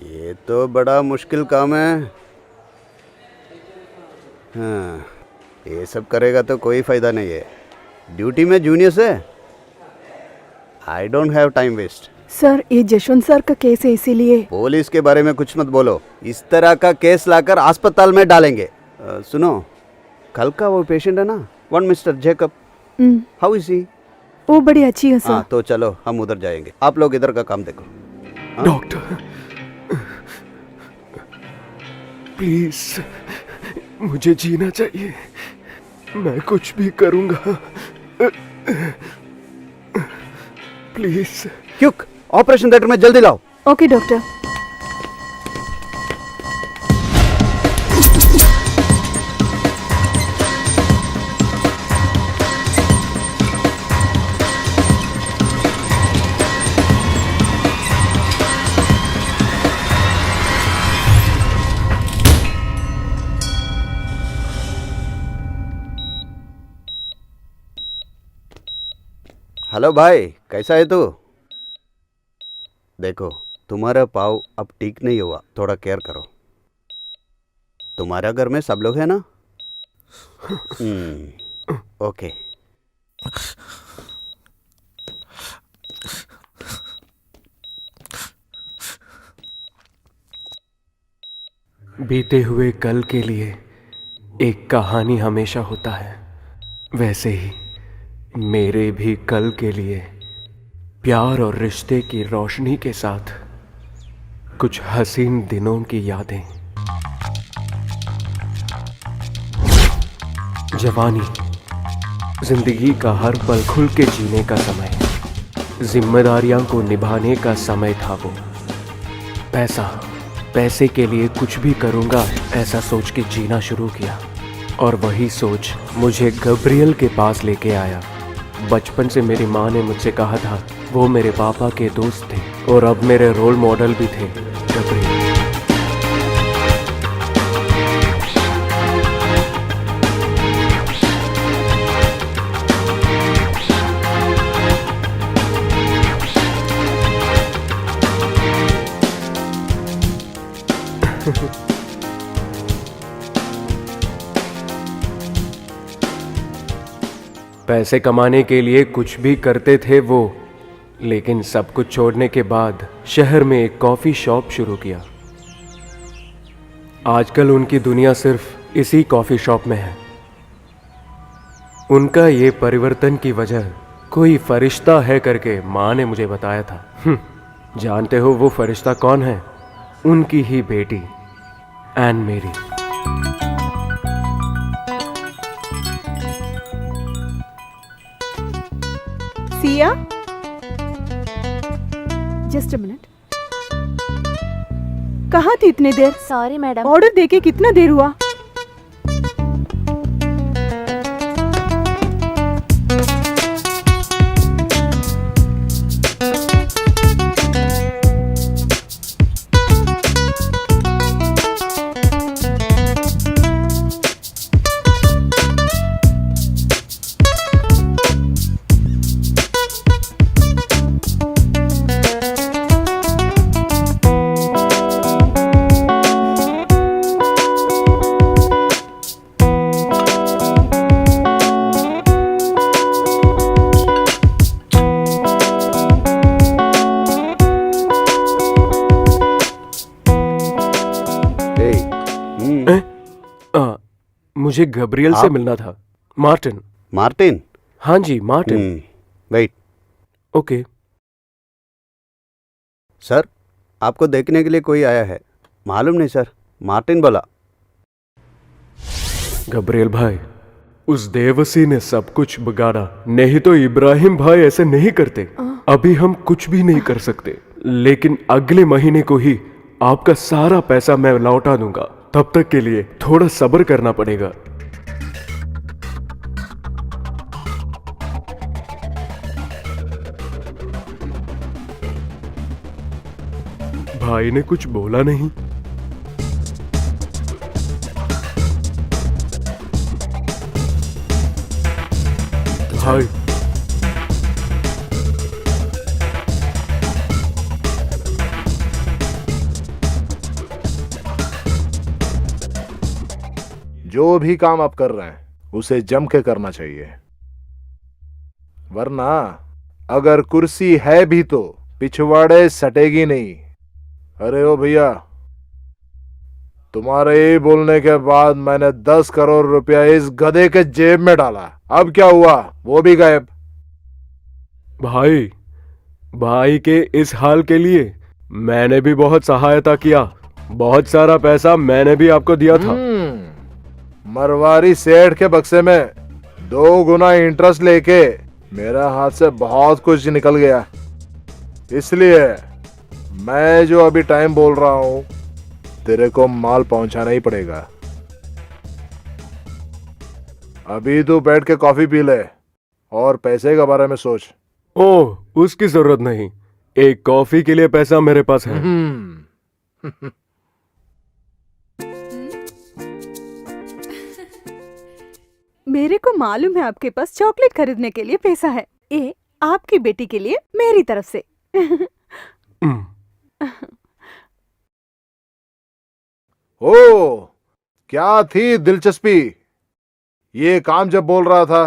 ये तो बड़ा मुश्किल काम है। हाँ, ये सब करेगा तो कोई फ़ायदा नहीं है। ड्यूटी में जूनियर से I don't have time waste. Sir, ये जशवंत सर का केस है, इसीलिए। पुलिस के बारे में कुछ मत बोलो। इस तरह का केस लाकर अस्पताल में डालेंगे। सुनो, कल का वो पेशेंट है ना, one mister Jacob, how is he? वो बड़ी अच्छी है सर। हाँ, तो चलो हम उधर जाएंगे। आप लोग इधर का काम देखो। डॉक्टर, प्लीज, मुझे जीना चाहिए। मैं कुछ भी करूंगा, प्लीज। क्यों? ऑपरेशन थिएटर में जल्दी लाओ। Okay doctor. हेलो भाई, कैसा है तू? देखो, तुम्हारा पाँव अब ठीक नहीं हुआ, थोड़ा केयर करो। तुम्हारा घर में सब लोग हैं ना? ओके। बीते हुए कल के लिए एक कहानी हमेशा होता है, वैसे ही मेरे भी कल के लिए प्यार और रिश्ते की रोशनी के साथ कुछ हसीन दिनों की यादें। जवानी जिंदगी का हर पल खुल के जीने का समय, जिम्मेदारियां को निभाने का समय था वो। पैसे के लिए कुछ भी करूंगा ऐसा सोच के जीना शुरू किया, और वही सोच मुझे गब्रियल के पास लेके आया। बचपन से मेरी माँ ने मुझसे कहा था वो मेरे पापा के दोस्त थे और अब मेरे रोल मॉडल भी थे, गब्रियल। पैसे कमाने के लिए कुछ भी करते थे वो, लेकिन सब कुछ छोड़ने के बाद शहर में एक कॉफ़ी शॉप शुरू किया। आजकल उनकी दुनिया सिर्फ इसी कॉफ़ी शॉप में है। उनका ये परिवर्तन की वजह कोई फरिश्ता है करके माँ ने मुझे बताया था। जानते हो वो फरिश्ता कौन है? उनकी ही बेटी एन मेरी। Siya, just a minute. कहाँ थी इतने देर? Sorry madam. ऑर्डर देके कितना देर हुआ? मुझे गब्रियल से मिलना था। मार्टिन। मार्टिन? हाँ जी, मार्टिन। वेट। ओके। सर, आपको देखने के लिए कोई आया है। मालूम नहीं सर, मार्टिन बोला। गब्रियल भाई, उस देवसी ने सब कुछ बिगाड़ा, नहीं तो इब्राहिम भाई ऐसे नहीं करते। अभी हम कुछ भी नहीं कर सकते, लेकिन अगले महीने को ही आपका सारा पैसा मैं लौटा दूंगा। तब तक के लिए थोड़ा सब्र करना पड़ेगा। भाई ने कुछ बोला नहीं। भाई, जो भी काम आप कर रहे हैं उसे जम के करना चाहिए, वरना अगर कुर्सी है भी तो पिछवाड़े सटेगी नहीं। अरे ओ भैया, तुम्हारे ही बोलने के बाद मैंने 10 करोड़ रुपया इस गधे के जेब में डाला, अब क्या हुआ? वो भी गायब। भाई के इस हाल के लिए मैंने भी बहुत सहायता किया। बहुत सारा पैसा मैंने भी आपको दिया था। मरवारी सेठ के बक्से में 2 गुना इंटरेस्ट लेके मेरा हाथ से बहुत कुछ निकल गया। इसलिए मैं जो अभी टाइम बोल रहा हूं, तेरे को माल पहुंचाना ही पड़ेगा। अभी तू बैठ के कॉफी पी ले और पैसे के बारे में सोच। ओह, उसकी जरूरत नहीं। एक कॉफी के लिए पैसा मेरे पास है। मेरे को मालूम है आपके पास चॉकलेट खरीदने के लिए पैसा है। ये आपकी बेटी के लिए मेरी तरफ से। ओ, क्या थी दिलचस्पी? ये काम जब बोल रहा था,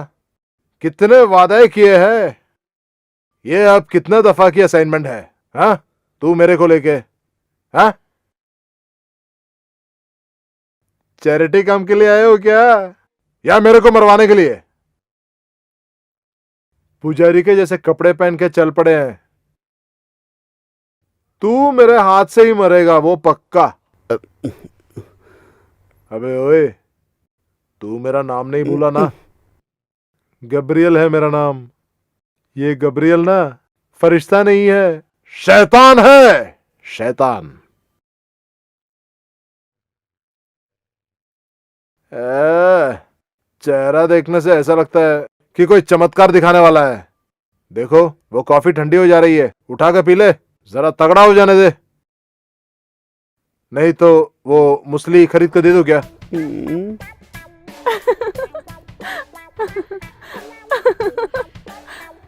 कितने वादे किए हैं? ये अब कितने दफा की असाइनमेंट है? हाँ, तू मेरे को लेके? हाँ, चैरिटी काम के लिए आए हो क्या, या मेरे को मरवाने के लिए? पुजारी के जैसे कपड़े पहन के चल पड़े हैं। तू मेरे हाथ से ही मरेगा, वो पक्का। अबे ओए, तू मेरा नाम नहीं भूला ना? गब्रियल है मेरा नाम। ये गब्रियल ना फरिश्ता नहीं है, शैतान है, शैतान। चेहरा देखने से ऐसा लगता है कि कोई चमत्कार दिखाने वाला है। देखो, वो कॉफी ठंडी हो जा रही है, उठा के पी ले, जरा तगड़ा हो जाने दे। नहीं तो वो मुसली खरीद के दे दो क्या?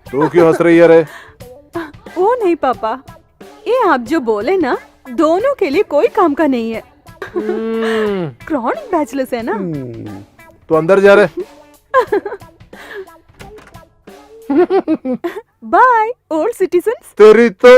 तू क्यों हंस रही है रे? वो नहीं पापा, ये आप जो बोले ना, दोनों के लिए कोई काम का नहीं है। क्रॉनिक बैचलर्स है ना। तो अंदर जा रहे। By old citizens. तेरी तो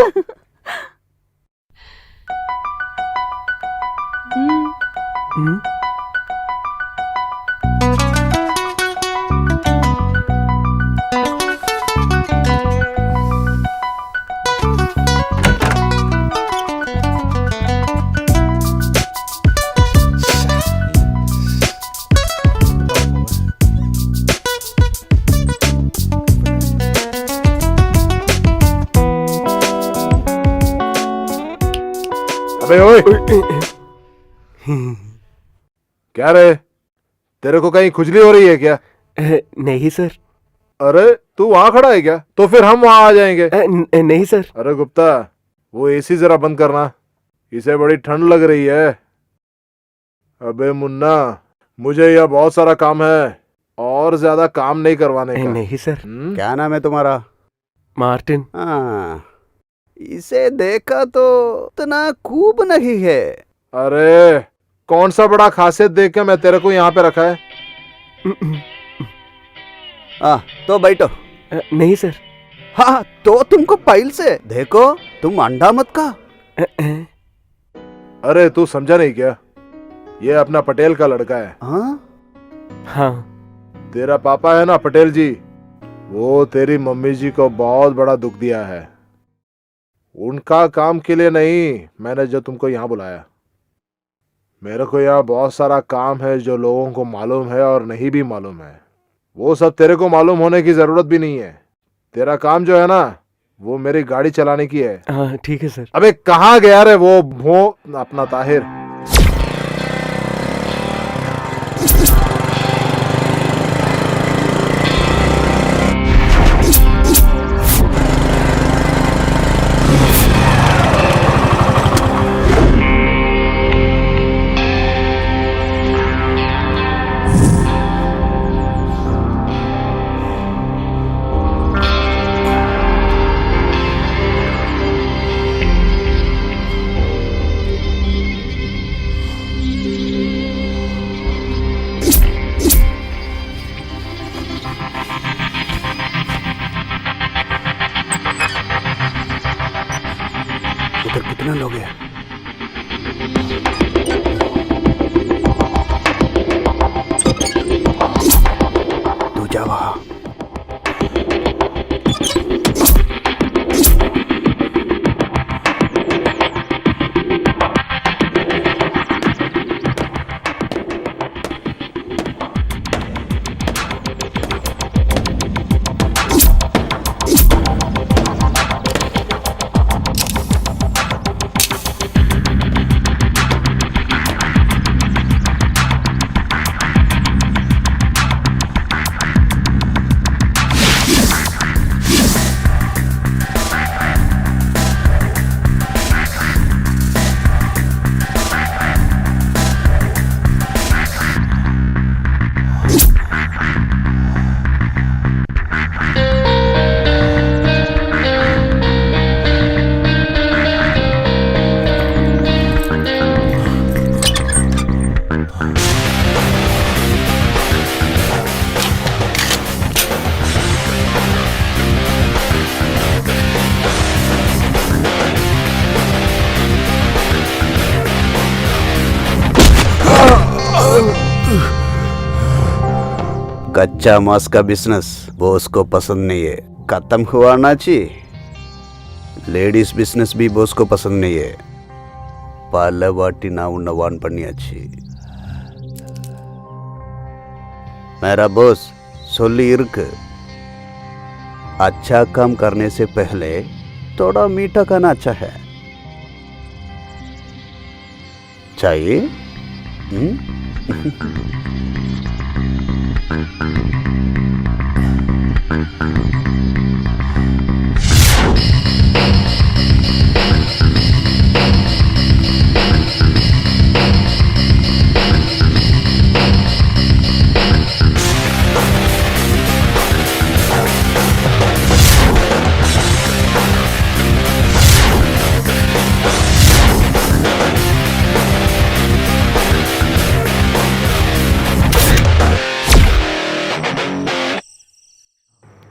ओए, क्या रे, तेरे को कहीं खुजली हो रही है क्या? नहीं सर। अरे तू वहां खड़ा है क्या? तो फिर हम वहां आ जाएंगे। नहीं सर। अरे गुप्ता, वो एसी जरा बंद करना, इसे बड़ी ठंड लग रही है। अबे मुन्ना, मुझे यह बहुत सारा काम है और ज्यादा काम नहीं करवाने का। नहीं सर। क्या नाम है तुम्हारा? मार्टिन। हाँ, इसे देखा तो इतना खूब नहीं है। अरे कौन सा बड़ा खासियत देख के मैं तेरे को यहाँ पे रखा है? हाँ तो बैठो। नहीं सर। हाँ तो तुमको पहल से देखो, तुम अंडा मत खा। अरे तू समझा नहीं क्या? ये अपना पटेल का लड़का है। हाँ हाँ। तेरा पापा है ना पटेल जी, वो तेरी मम्मी जी को बहुत बड़ा दुख दिया है। उनका काम के लिए नहीं मैंने जो तुमको यहाँ बुलाया। मेरे को यहाँ बहुत सारा काम है जो लोगों को मालूम है और नहीं भी मालूम है। वो सब तेरे को मालूम होने की जरूरत भी नहीं है। तेरा काम जो है ना, वो मेरी गाड़ी चलाने की है। हाँ ठीक है सर। अबे कहाँ गया रे वो अपना ताहिर? उधर कितना लोग हैं? तू जा वहां। कच्चा मांस का बिजनेस बॉस को पसंद नहीं है, खत्म हुआ ना चाहिए। लेडीज बिजनेस भी बॉस को पसंद नहीं है, पहले वाटी ना उन्ना वान पन्नियाची। मेरा बॉस सोली इर्क, अच्छा काम करने से पहले थोड़ा मीठा खाना अच्छा है। चाहिए?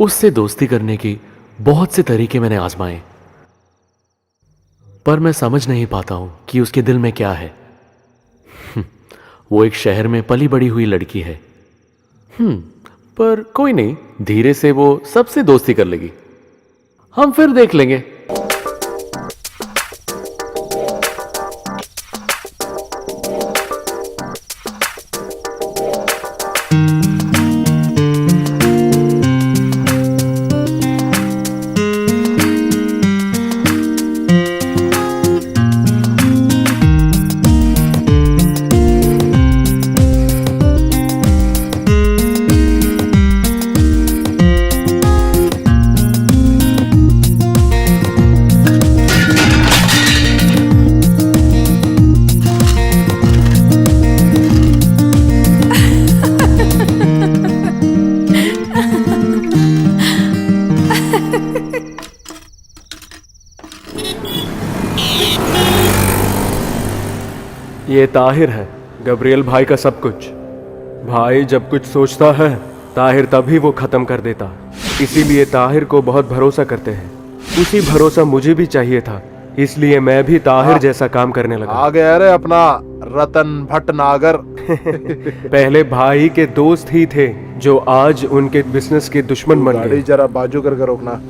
उससे दोस्ती करने की बहुत से तरीके मैंने आजमाए, पर मैं समझ नहीं पाता हूं कि उसके दिल में क्या है। वो एक शहर में पली बड़ी हुई लड़की है। पर कोई नहीं, धीरे से वो सबसे दोस्ती कर लेगी। हम फिर देख लेंगे। ये ताहिर है, गब्रियल भाई का सब कुछ। भाई जब कुछ सोचता है ताहिर तभी वो खत्म कर देता, इसीलिए ताहिर को बहुत भरोसा करते हैं। उसी भरोसा मुझे भी चाहिए था, इसलिए मैं भी ताहिर जैसा काम करने लगा। आ गया रे अपना रतन भटनागर। पहले भाई के दोस्त ही थे जो आज उनके बिजनेस के दुश्मन बन गाड़ी गए। जरा बाजू करके रोकना।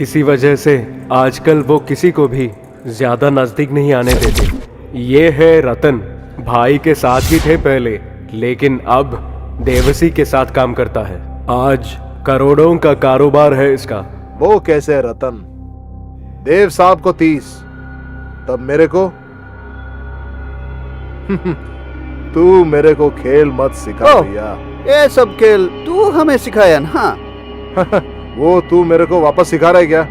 इसी वजह से आजकल वो किसी को भी ज्यादा नजदीक नहीं आने देते। ये है रतन, भाई के साथ ही थे पहले, लेकिन अब देवसी के साथ काम करता है। आज करोड़ों का कारोबार है इसका। वो कैसे है रतन? देव साहब को 30, तब मेरे को तू मेरे को खेल मत सिखा ओह। भैया। ये सब खेल तू हमें सिखाया ना? वो तू मेरे को वापस सिखा रहा है क्या?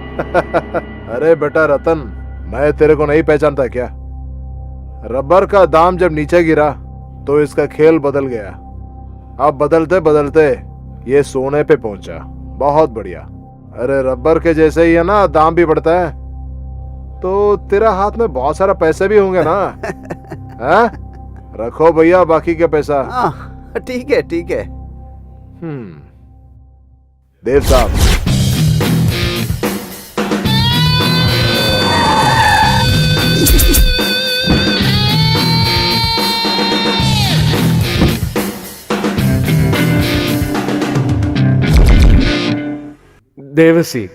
अरे बेटा रतन, मैं तेरे को नहीं पहचानता क्या? रबर का दाम जब नीचे गिरा तो इसका खेल बदल गया। अब बदलते बदलते ये सोने पे पहुंचा। बहुत बढ़िया। अरे रबर के जैसे ही है ना, दाम भी बढ़ता है। तो तेरा हाथ में बहुत सारा पैसे भी होंगे ना? हैं? रखो भैया बाकी का पैसा। हाँ, ठीक है ठीक है। देव साहब, देवसी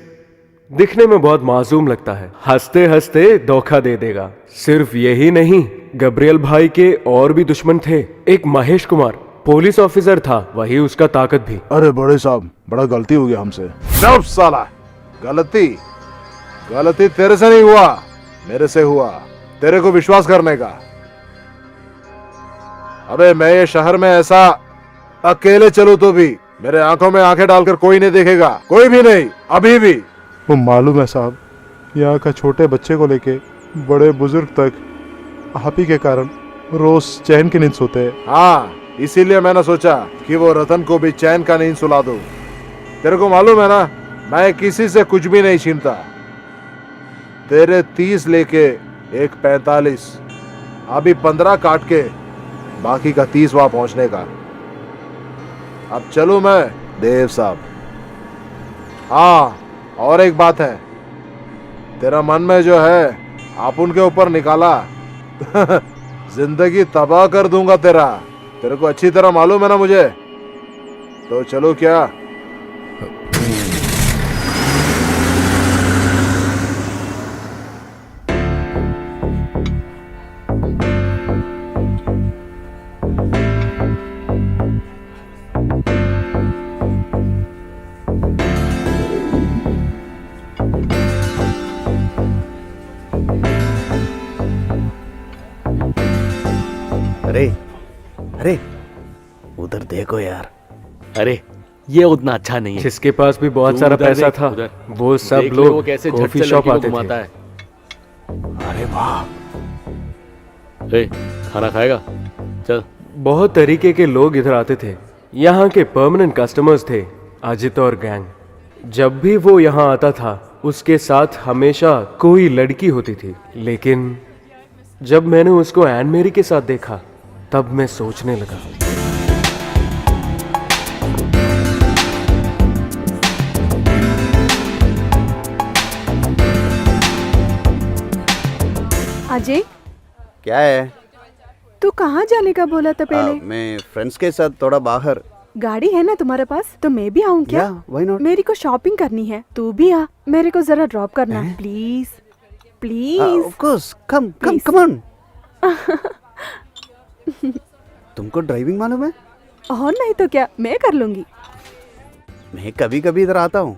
दिखने में बहुत मासूम लगता है, हंसते हंसते धोखा दे देगा। सिर्फ यही नहीं, गब्रियल भाई के और भी दुश्मन थे। एक महेश कुमार पुलिस ऑफिसर था, वही उसका ताकत भी। अरे बड़े साहब, बड़ा गलती हो गया हमसे। सब साला गलती गलती तेरे से नहीं हुआ, मेरे से हुआ, तेरे को विश्वास करने का। अबे मैं ये शहर में ऐसा अकेले चलूं तो भी मेरे आंखों में आंखें डालकर कोई नहीं देखेगा, कोई भी नहीं, अभी भी। वो मालूम है साहब, यहाँ का छोटे बच्चे को लेके बड़े बुजुर्ग तक आप ही के कारण रोज चैन की नींद सोते हैं। हाँ, इसीलिए मैंने सोचा कि वो रतन को भी चैन का नींद सुला दूं। तेरे को मालूम है ना, मैं किसी से कुछ भी नहीं छीनता। तेरे 30 लेके एक 45, अभी 15 काट के बाकी का 30 वहां पहुंचने का। अब चलूं मैं देव साहब? हाँ, और एक बात है, तेरा मन में जो है आप उनके ऊपर निकाला जिंदगी तबाह कर दूंगा तेरा। तेरे को अच्छी तरह मालूम है ना मुझे। तो चलो क्या? अरे अरे उधर देखो यार। अरे ये उतना अच्छा नहीं है। जिसके पास भी बहुत तू सारा उधर पैसा देख, था, उधर। वो सब देख ले लोग वो कैसे झट कॉफी से शॉप लड़की को आते घुमाता थे। है। अरे वाह, ए, खाना खाएगा? चल। बहुत तरीके के लोग इधर आते थे। यहाँ के परमानेंट कस्टमर्स थे अजित और गैंग। जब भी वो यहाँ आता था, उसके साथ हमेशा कोई लड़की होती थी। लेकिन जब मैंने उसको एन मेरी के साथ देखा, तब मैं सोचने लगा। अजय, क्या है? तू कहाँ जाने का बोला था पहले? मैं फ्रेंड्स के साथ थोड़ा बाहर। गाड़ी है ना तुम्हारे पास? तो मैं भी आऊँ क्या? Why not? मेरी को शॉपिंग करनी है, तू भी आ। मेरे को जरा ड्रॉप करना please please. Of course, come come Please. Come on. तुमको ड्राइविंग मालूम है? और नहीं तो क्या, मैं कर लूंगी। मैं कभी कभी इधर आता हूँ।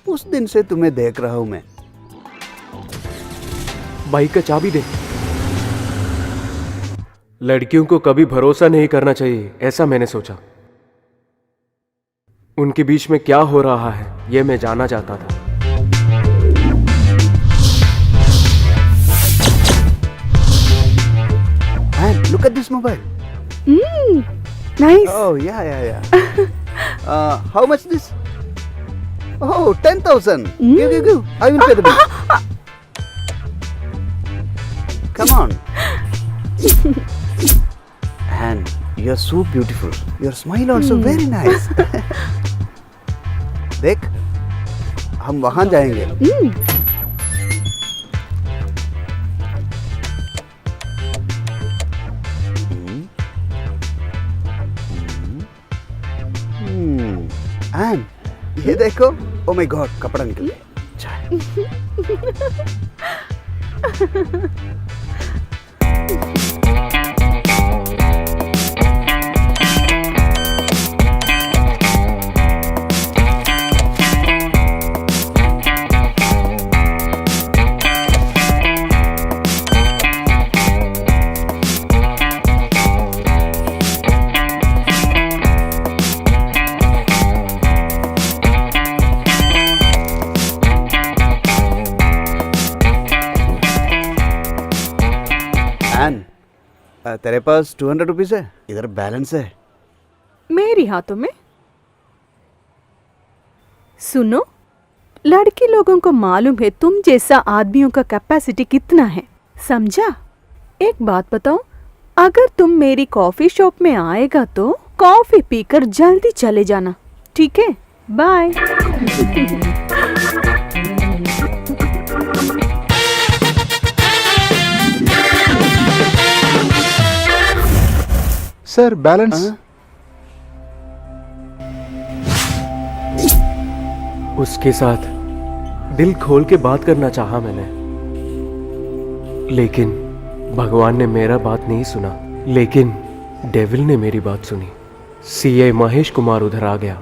उस दिन से तुम्हें देख रहा हूँ मैं। बाइक का चाबी दे। लड़कियों को कभी भरोसा नहीं करना चाहिए, ऐसा मैंने सोचा। उनके बीच में क्या हो रहा है, ये मैं जानना चाहता था। And look at this mobile. Nice. Oh yeah. How much this? Oh, 10,000. Give. I will pay the bill. Come on. And you're so beautiful. Your smile also very nice. देख, हम वहां जाएंगे. And ये देखो, oh my God, कपड़ा निकल गया. चाय. तेरे पास 200 रुपीज है? इधर बैलेंस है. मेरी हाथों में. सुनो, लड़की लोगों को मालूम है तुम जैसा आदमियों का कैपेसिटी कितना है, समझा? एक बात बताओ, अगर तुम मेरी कॉफी शॉप में आएगा तो कॉफी पीकर जल्दी चले जाना, ठीक है? बाय. Sir balance. उसके साथ दिल खोल के बात करना चाहा मैंने, लेकिन भगवान ने मेरा बात नहीं सुना. लेकिन डेविल ने मेरी बात सुनी. सीए महेश कुमार उधर आ गया.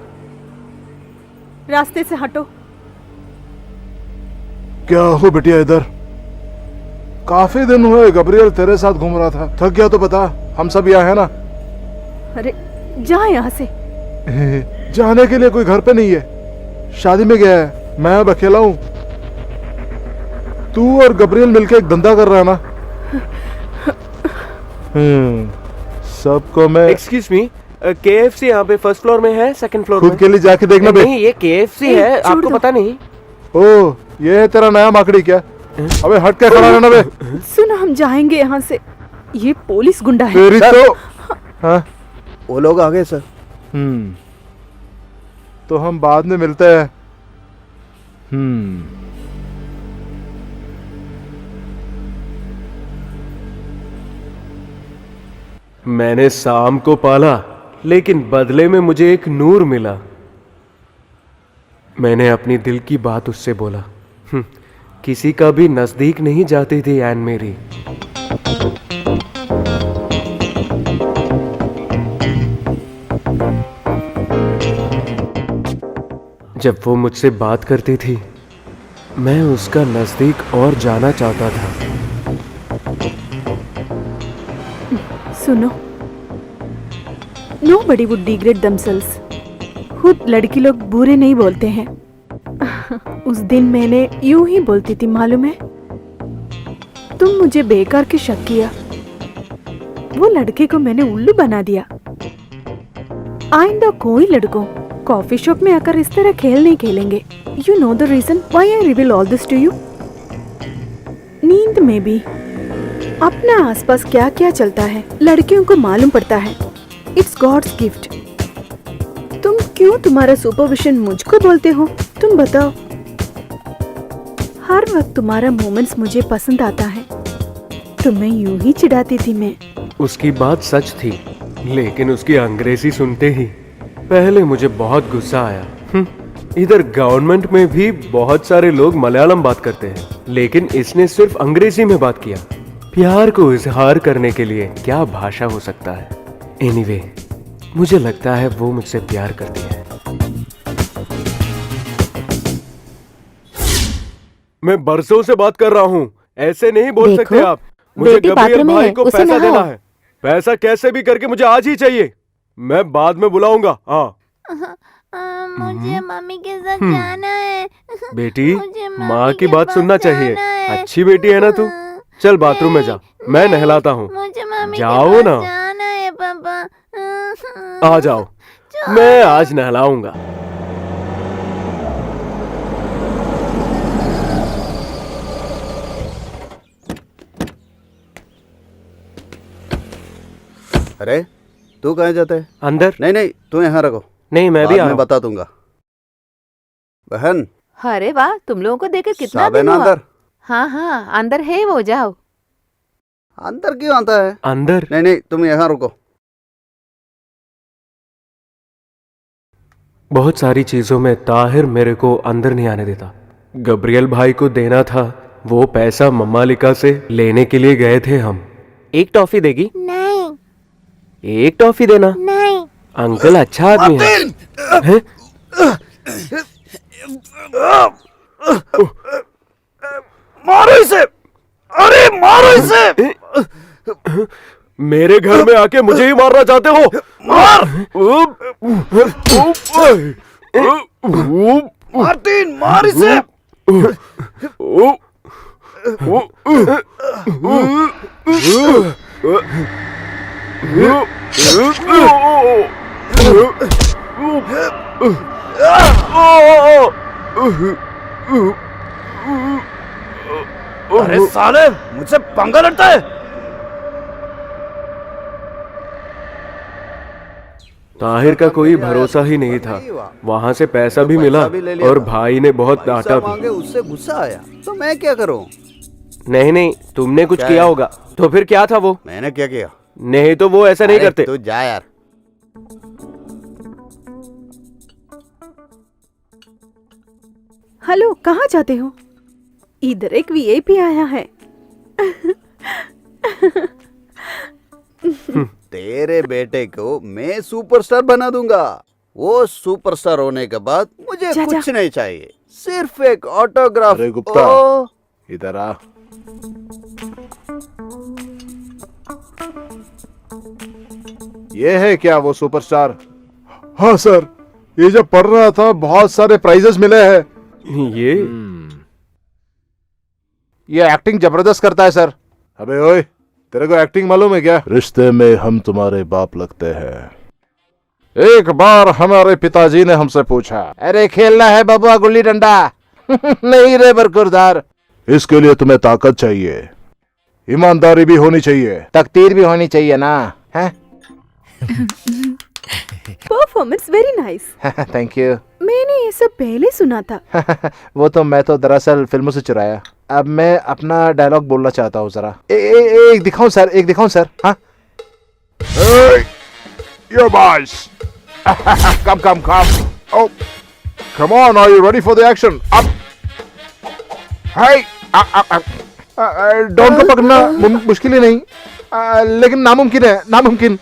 रास्ते से हटो. क्या हो बिटिया इधर? काफी दिन हुए गब्रियल तेरे साथ घूम रहा था. थक गया तो बता, हम सब यहाँ है ना. अरे जा यहाँ से. जाने के लिए कोई घर पे नहीं है, शादी में गया है. मैं अब अकेला हूँ. तू और गब्रियल मिलके एक धंधा कर रहा है ना. सबको मैं. एक्सक्यूज मी, KFC यहाँ पे फर्स्ट फ्लोर में है, सेकंड फ्लोर खुद में? के लिए जाके देखना बे. नहीं, ये KFC है, छोड़ आपको दो. पता नहीं? ओ, ये है तेरा नया माकड़ी क्या? अबे हट के खड़ा रहना बे. सुनो, हम जाएंगे यहाँ से. ये पुलिस गुंडा है. तेरी तो. हाँ. वो लोग आ गए सर. तो हम बाद में मिलते हैं. मैंने शाम को पाला, लेकिन बदले में मुझे एक नूर मिला. मैंने अपनी दिल की बात उससे बोला. किसी का भी नजदीक नहीं जाती थी एन मेरी. जब वो मुझसे बात करती थी, मैं उसका नजदीक और जाना चाहता था. सुनो, nobody would degrade themselves. खुद लड़की लोग बुरे नहीं बोलते हैं. उस दिन मैंने यूं ही बोलती थी, मालूम है? तुम मुझे बेकार के शक किया. वो लड़के को मैंने उल्लू बना दिया. आइंदा कोई लड़कों कॉफी शॉप में आकर इस तरह खेल नहीं खेलेंगे. You know the reason why I reveal all this to you. नींद में भी अपना आसपास क्या क्या चलता है लड़कियों को मालूम पड़ता है. It's God's gift. तुम क्यों तुम्हारा सुपरविजन मुझको बोलते हो? तुम बताओ. हर वक्त तुम्हारा मोमेंट्स मुझे पसंद आता है. तुम्हें यूं ही चिढ़ाती थी मैं. उसकी बात सच थी, लेकिन उसकी अंग्रेजी सुनते ही पहले मुझे बहुत गुस्सा आया. इधर गवर्नमेंट में भी बहुत सारे लोग मलयालम बात करते हैं, लेकिन इसने सिर्फ अंग्रेजी में बात किया. प्यार को इजहार करने के लिए क्या भाषा हो सकता है? एनीवे, मुझे लगता है वो मुझसे प्यार करती है. मैं बरसों से बात कर रहा हूँ, ऐसे नहीं बोल देखो, सकते आप. मुझे बेटी गब्रियल बाथरूम में भाई है, को उसे पैसा नहाओ. देना है. पैसा कैसे भी करके मुझे आज ही चाहिए. मैं बाद में बुलाऊंगा. हाँ मुझे मम्मी के साथ जाना है. बेटी, मुझे मम्मी माँ की के बात पास सुनना चाहिए. जाना है. अच्छी बेटी है ना तू. चल बाथरूम में जा, मैं नहलाता हूँ. मुझे मम्मी जाओ के पास ना. जाना है पापा. आ जाओ, मैं आज नहलाऊंगा. अरे तू कहाँ जाता है? अंदर। नहीं नहीं, तू यहाँ रखो, नहीं, मैं भी बाद आ में रहा हूँ। बता दूंगा। बहन, अरे वाह, तुम लोगों को देकर कितना साहब है दिन ना हुआ? अंदर? हाँ हाँ, अंदर है वो, जाओ। अंदर क्यों आता है? अंदर। नहीं नहीं, तुम यहाँ रुको। बहुत सारी चीजों में ताहिर मेरे को अंदर नहीं आने देता। गब्रियल भाई को देना था, वो पैसा मम्मालिका से लेने के लिए गए थे हम। एक टॉफी देगी? नहीं एक टॉफी देना। नहीं। अंकल अच्छा आदमी है। हैं? मारो इसे! अरे मारो इसे! मेरे घर में आके मुझे ही मारना चाहते हो? मार! मार्टिन, मार इसे! अरे साले, मुझसे पंगा लड़ता है। ताहिर का कोई भरोसा ही नहीं था। वहां से पैसा भी मिला पैसा भी ले लिया और था। भाई ने बहुत पैसा डांटा भी। मांगे उससे गुस्सा आया, तो मैं क्या करूं? नहीं नहीं, तुमने कुछ क्या किया है? होगा। तो फिर क्या था वो? मैंने क्या किया? नहीं तो वो ऐसा नहीं अरे करते। तू जा यार। हेलो, कहाँ जाते हो? इधर एक वीआईपी आया है। तेरे बेटे को मैं सुपरस्टार बना दूंगा। वो सुपरस्टार होने के बाद मुझे जा, कुछ नहीं चाहिए, सिर्फ एक ऑटोग्राफ। अरे गुप्ता, ओ, इधर आ। ये है क्या वो सुपरस्टार? हाँ सर, ये जब पढ़ रहा था बहुत सारे प्राइजेस मिले हैं। ये एक्टिंग जबरदस्त करता है सर। अबे ओए, तेरे को एक्टिंग मालूम है क्या? रिश्ते में हम तुम्हारे बाप लगते हैं। एक बार हमारे पिताजी ने हमसे पूछा, अरे खेलना है बबुआ गुल्ली डंडा? नहीं रे बरकुरदार। इसके लिए तुम्हें ताकत चाहिए, ईमानदारी भी होनी चाहिए। तकदीर भी होनी चाहिए ना, हैं? Performance very nice. Thank you. मैंने ये सब पहले सुना था। वो तो मैं तो दरअसल फिल्मों से चुराया। अब मैं अपना डायलॉग बोलना चाहता हूँ जरा। एक दिखाऊं सर, एक दिखाऊं सर? हाँ। Hey, your boys. come. Oh, come on, are you ready for the action? Up. Hey, Don को पकड़ना मुश्किल ही नहीं, लेकिन नामुमकिन है, नामुमकिन।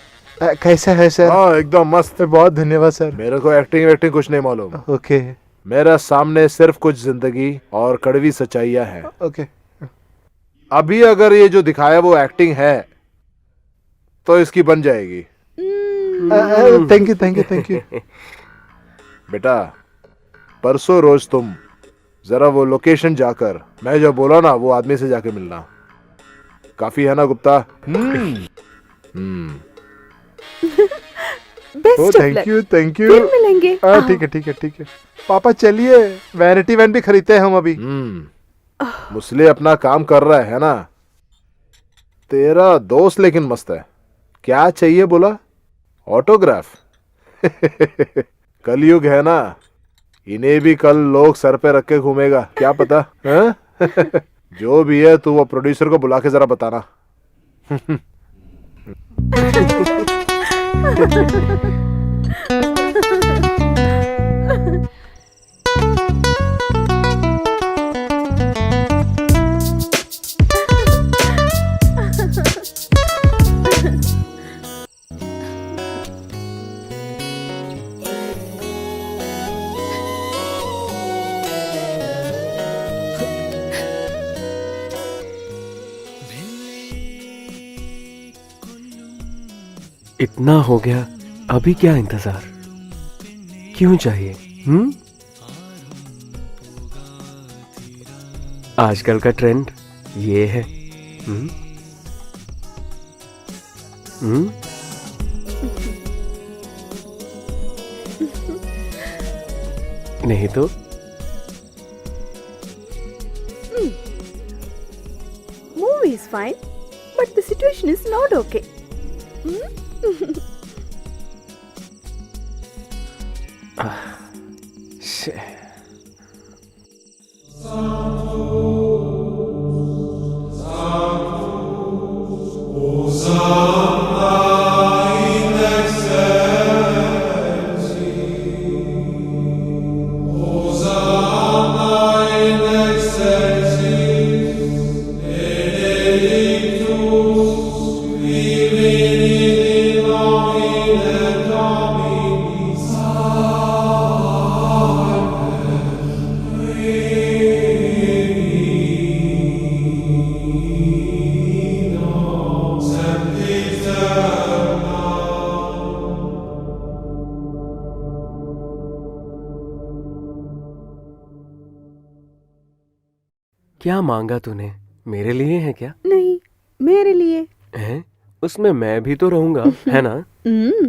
कैसा है सर? हाँ एकदम मस्त। बहुत धन्यवाद सर। मेरे को एक्टिंग कुछ नहीं मालूम। ओके मेरा सामने सिर्फ कुछ जिंदगी और कड़वी सच्चाइयां हैं। ओके। अभी अगर ये जो दिखाया वो एक्टिंग है तो इसकी बन जाएगी। Thank you. बेटा, परसों रोज तुम जरा वो लोकेशन जाकर मैं जो बोला ना वो आदमी से जाके मिलना। काफी है ना Gupta? Best of luck. Thank you. फिर मिलेंगे। ठीक है। पापा चलिए, वैनिटी वैन भी खरीदते हैं हम अभी। मुसले अपना काम कर रहा है ना? तेरा दोस्त लेकिन मस्त है। क्या चाहिए बोला? ऑटोग्राफ? कलयुग है ना, इन्हें भी कल लोग सर पे रख के घूमेगा, क्या पता? हाँ? जो भी है तू वो प्रोड्यूसर को बुला के जरा बताना। इतना हो गया, अभी क्या इंतजार? क्यों चाहिए? आजकल का ट्रेंड ये है। नहीं तो Movie is fine, but the situation is not okay. shit. क्या मांगा तूने? मेरे लिए है क्या? नहीं, मेरे लिए। हैं? उसमें मैं भी तो रहूंगा, है ना? हम्म।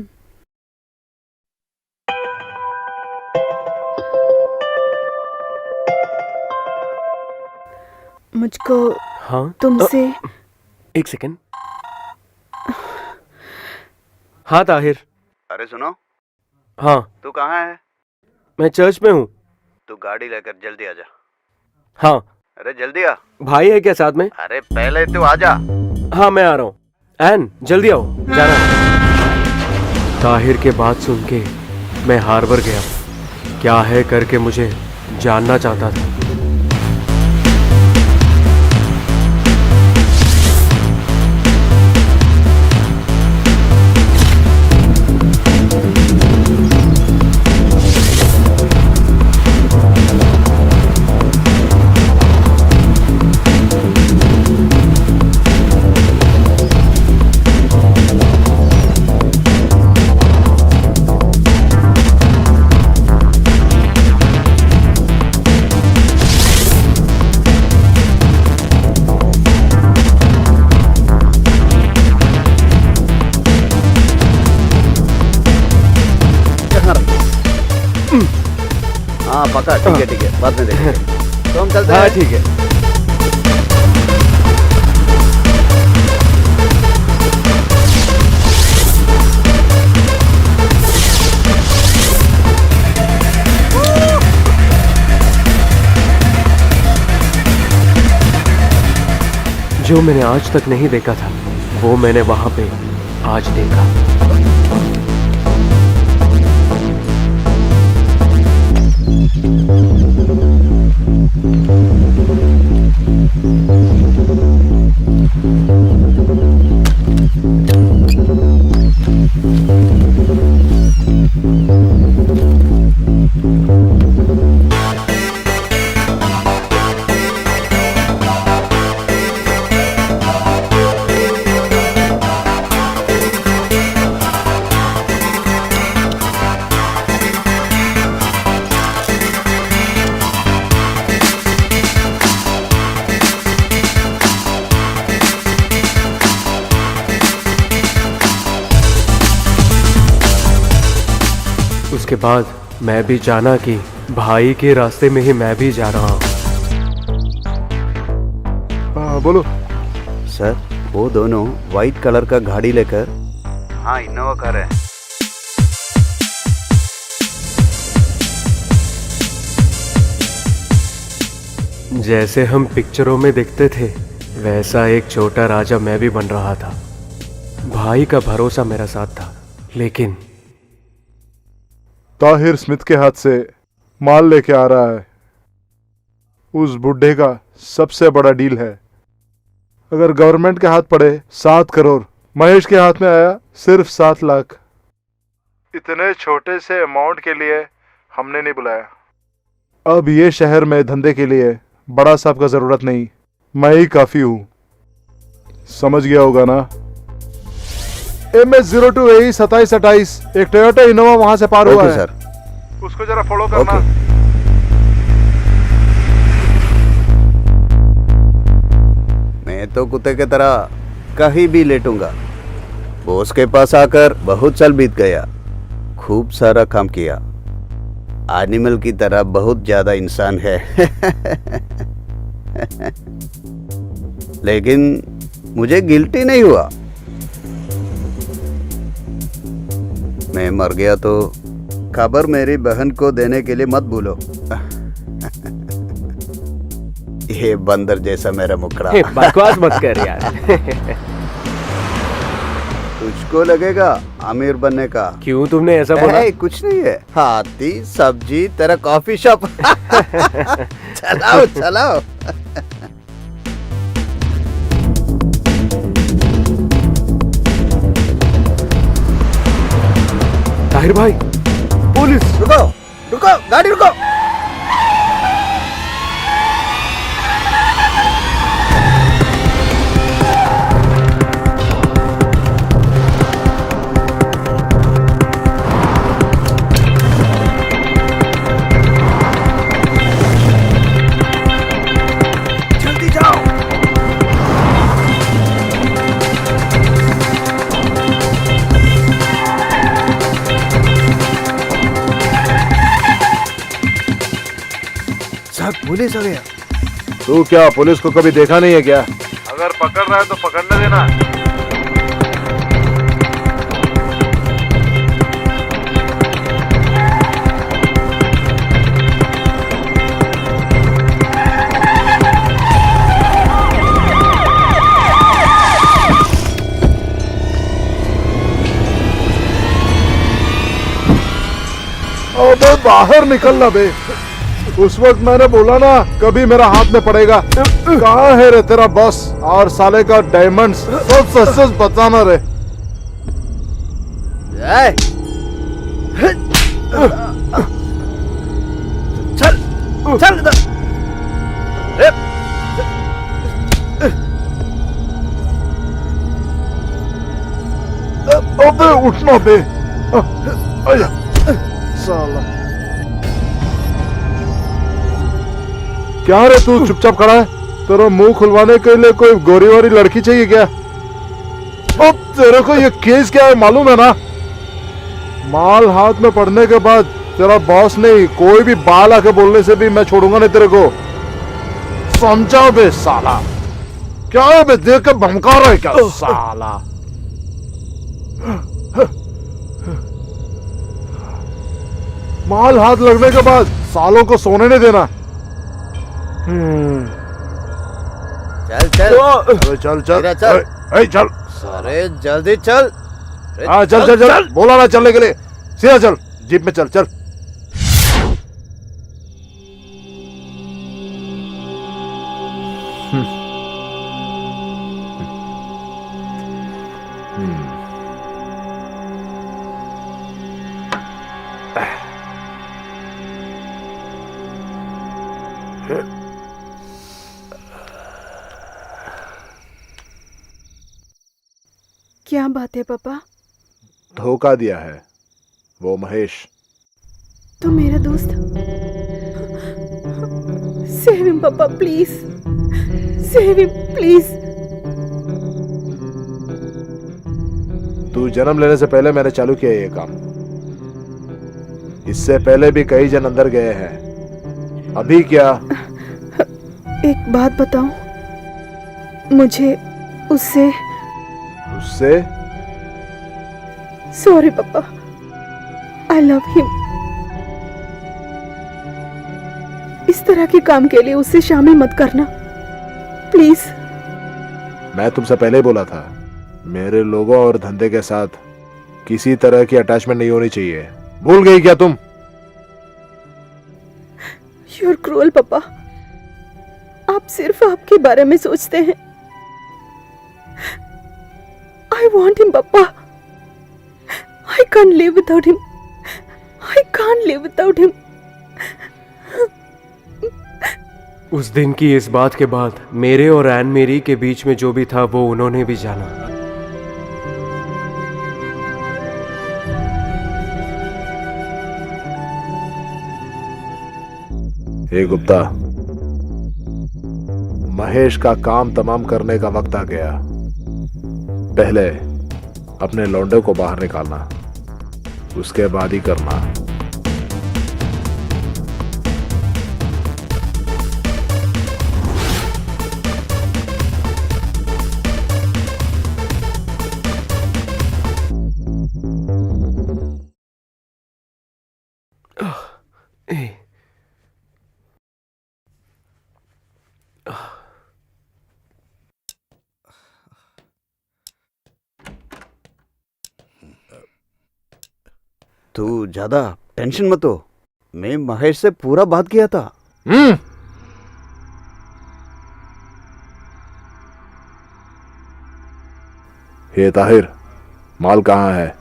मुझको हाँ। तुमसे एक सेकंड। हाँ ताहिर। अरे सुनो, हाँ, तू कहाँ है? मैं चर्च में हूँ। तू गाड़ी लेकर जल्दी आ जा। हाँ। अरे जल्दी आ। भाई है क्या साथ में? अरे पहले तू आ जा। हाँ मैं आ रहा हूँ। एन जल्दी आओ, जाना है। ताहिर के बात सुन के मैं हार्बर गया। क्या है करके मुझे जानना चाहता था। हाँ पक्का, ठीक है, बाद में देखेंगे। तो हम चलते हाँ हैं। ठीक है। जो मैंने आज तक नहीं देखा था वो मैंने वहां पे आज देखा। उसके बाद मैं भी जाना कि भाई के रास्ते में ही मैं भी जा रहा हूँ। हाँ बोलो। सर, वो दोनों व्हाइट कलर का गाड़ी लेकर हाँ इनोवा कार है। जैसे हम पिक्चरों में देखते थे वैसा एक छोटा राजा मैं भी बन रहा था। भाई का भरोसा मेरा साथ था, लेकिन ताहिर स्मिथ के हाथ से माल लेके आ रहा है। उस बुढ़े का सबसे बड़ा डील है। अगर गवर्नमेंट के हाथ पड़े 7 करोड़, महेश के हाथ में आया सिर्फ 7 लाख। इतने छोटे से अमाउंट के लिए हमने नहीं बुलाया। अब ये शहर में धंधे के लिए बड़ा साहब का जरूरत नहीं, मैं ही काफी हूं। समझ गया होगा ना? MS02 AE 2728 एक टोयोटा इनोवा वहां से पार हुआ ओके है। सर। उसको जरा फॉलो करना। ओके। मैं तो कुत्ते की तरह कहीं भी लेटूंगा। बॉस के पास आकर बहुत साल बीत गया, खूब सारा काम किया। एनिमल की तरह बहुत ज्यादा इंसान है लेकिन मुझे गिल्टी नहीं हुआ। मैं मर गया तो खबर मेरी बहन को देने के लिए मत भूलो। ये बंदर जैसा मेरा मुखड़ा। बकवास मत कर यार। तुझको लगेगा अमीर बनने का। क्यों तुमने ऐसा बोला? कुछ नहीं है, हाथी सब्जी तेरा कॉफी शॉप। चलाओ चलाओ। ताहिर भाई, पुलिस! रुको रुको, गाड़ी रुको। जल्दी जाओ। सब पुलिस आ गया। तू क्या पुलिस को कभी देखा नहीं है क्या? अगर पकड़ रहा है तो पकड़ने देना। अबे बाहर निकलना बे। उस वक्त मैंने बोला ना कभी मेरा हाथ में पड़ेगा। कहाँ है रे तेरा बॉस और साले का डायमंड्स? सब सच सच बताना रे। ए, चल चल इधर। ए, अबे उठना बे। आया साला। क्या रे तू चुपचाप खड़ा है? तेरा मुंह खुलवाने के लिए कोई गोरी वाली लड़की चाहिए क्या? अब तेरे को ये केस क्या है मालूम है ना? माल हाथ में पड़ने के बाद तेरा बॉस नहीं कोई भी बाल आके बोलने से भी मैं छोड़ूंगा नहीं तेरे को। समझा बे साला। क्या है बे, देख के भमका रहा है क्या साला? माल हाथ लगने के बाद सालों को सोने नहीं देना। चल चल। अबे चल चल तेरा चल। ए, चल। अरे जल्दी चल। हाँ चल चल चल। बोला ना चलने के लिए, सीधा चल। जीप में चल चल। क्या बात है पापा? धोखा दिया है वो महेश। तो मेरा दोस्त। सेव हिम पापा, प्लीज सेव हिम प्लीज। तू जन्म लेने से पहले मैंने चालू किया ये काम। इससे पहले भी कई जन अंदर गए हैं। अभी क्या? एक बात बताऊं, मुझे उससे उससे? सॉरी पापा, आई लव हिम। इस तरह के काम के लिए उससे शामिल मत करना प्लीज। मैं तुमसे पहले ही बोला था मेरे लोगों और धंधे के साथ किसी तरह की अटैचमेंट नहीं होनी चाहिए। भूल गई क्या तुम? यू आर क्रूअल पापा। आप सिर्फ आपके बारे में सोचते हैं। I want him, Papa. I can't live without him. I can't live without him. उस दिन की इस बात के बाद मेरे और एन मेरी के बीच में जो भी था वो उन्होंने भी जाना। हे गुप्ता, महेश का काम तमाम करने का वक्त आ गया। पहले अपने लौंडे को बाहर निकालना, उसके बाद ही करना। ए, तू ज्यादा टेंशन मत हो, मैं महेश से पूरा बात किया था। हे ताहिर, माल कहाँ है?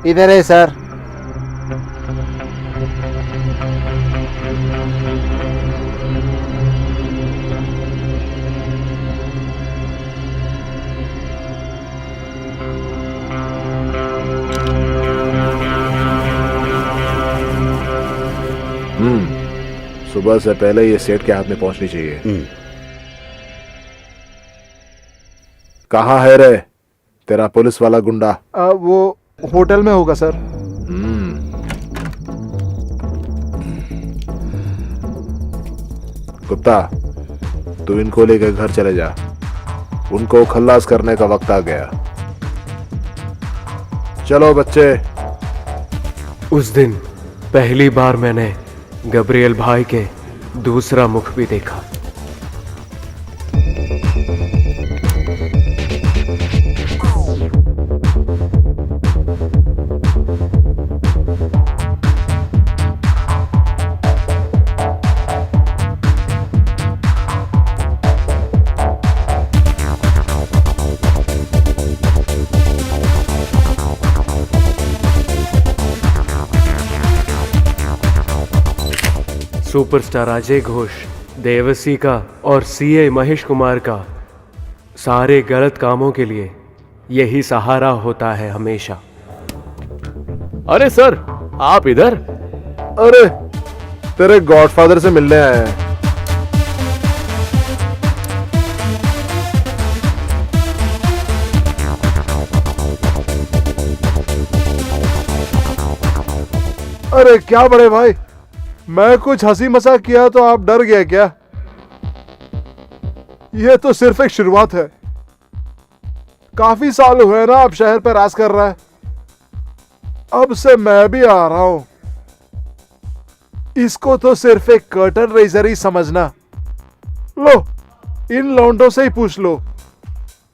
इधर है सर। सुबह से पहले ये सेठ के हाथ में पहुंचनी चाहिए। कहाँ है रे तेरा पुलिस वाला गुंडा? वो होटल में होगा सर। गुप्ता, तू इनको लेकर घर चले जा। उनको खल्लास करने का वक्त आ गया। चलो बच्चे। उस दिन पहली बार मैंने गब्रियल भाई के दूसरा मुख भी देखा। सुपरस्टार अजय घोष, देवसी का और सीए महेश कुमार का सारे गलत कामों के लिए यही सहारा होता है हमेशा। अरे सर, आप इधर? अरे तेरे गॉडफादर से मिलने आए हैं। अरे क्या बड़े भाई, मैं कुछ हंसी मजाक किया तो आप डर गए क्या? यह तो सिर्फ एक शुरुआत है। काफी साल हुए ना आप शहर पर राज कर रहा है। अब से मैं भी आ रहा हूं। इसको तो सिर्फ एक कर्टन रेजर ही समझना। लो, इन लौंडों से ही पूछ लो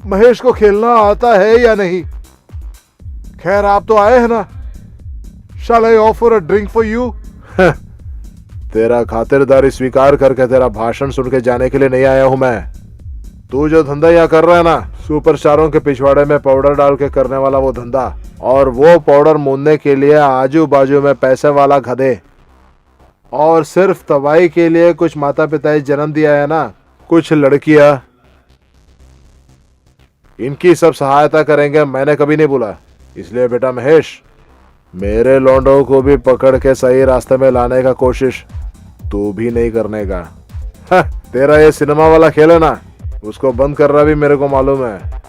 महेश को खेलना आता है या नहीं। खैर आप तो आए हैं ना। Shall I offer a drink for you? तेरा खातिरदारी स्वीकार करके तेरा भाषण सुन के जाने के लिए नहीं आया हूं मैं। तू जो धंधा यहाँ कर रहा है ना, सुपरस्टारों के पिछवाड़े में पाउडर डाल के करने वाला वो धंधा, और वो पाउडर मूंदने के लिए आजू बाजू में पैसे वाला गधे, और सिर्फ तबाही के लिए कुछ माता पिता जन्म दिया है ना, कुछ लड़कियां, इनकी सब सहायता करेंगे मैंने कभी नहीं बोला। इसलिए बेटा महेश, मेरे लौंडों को भी पकड़ के सही रास्ते में लाने का कोशिश तू भी नहीं करने का। तेरा ये सिनेमा वाला खेल है ना, उसको बंद करना भी मेरे को मालूम है।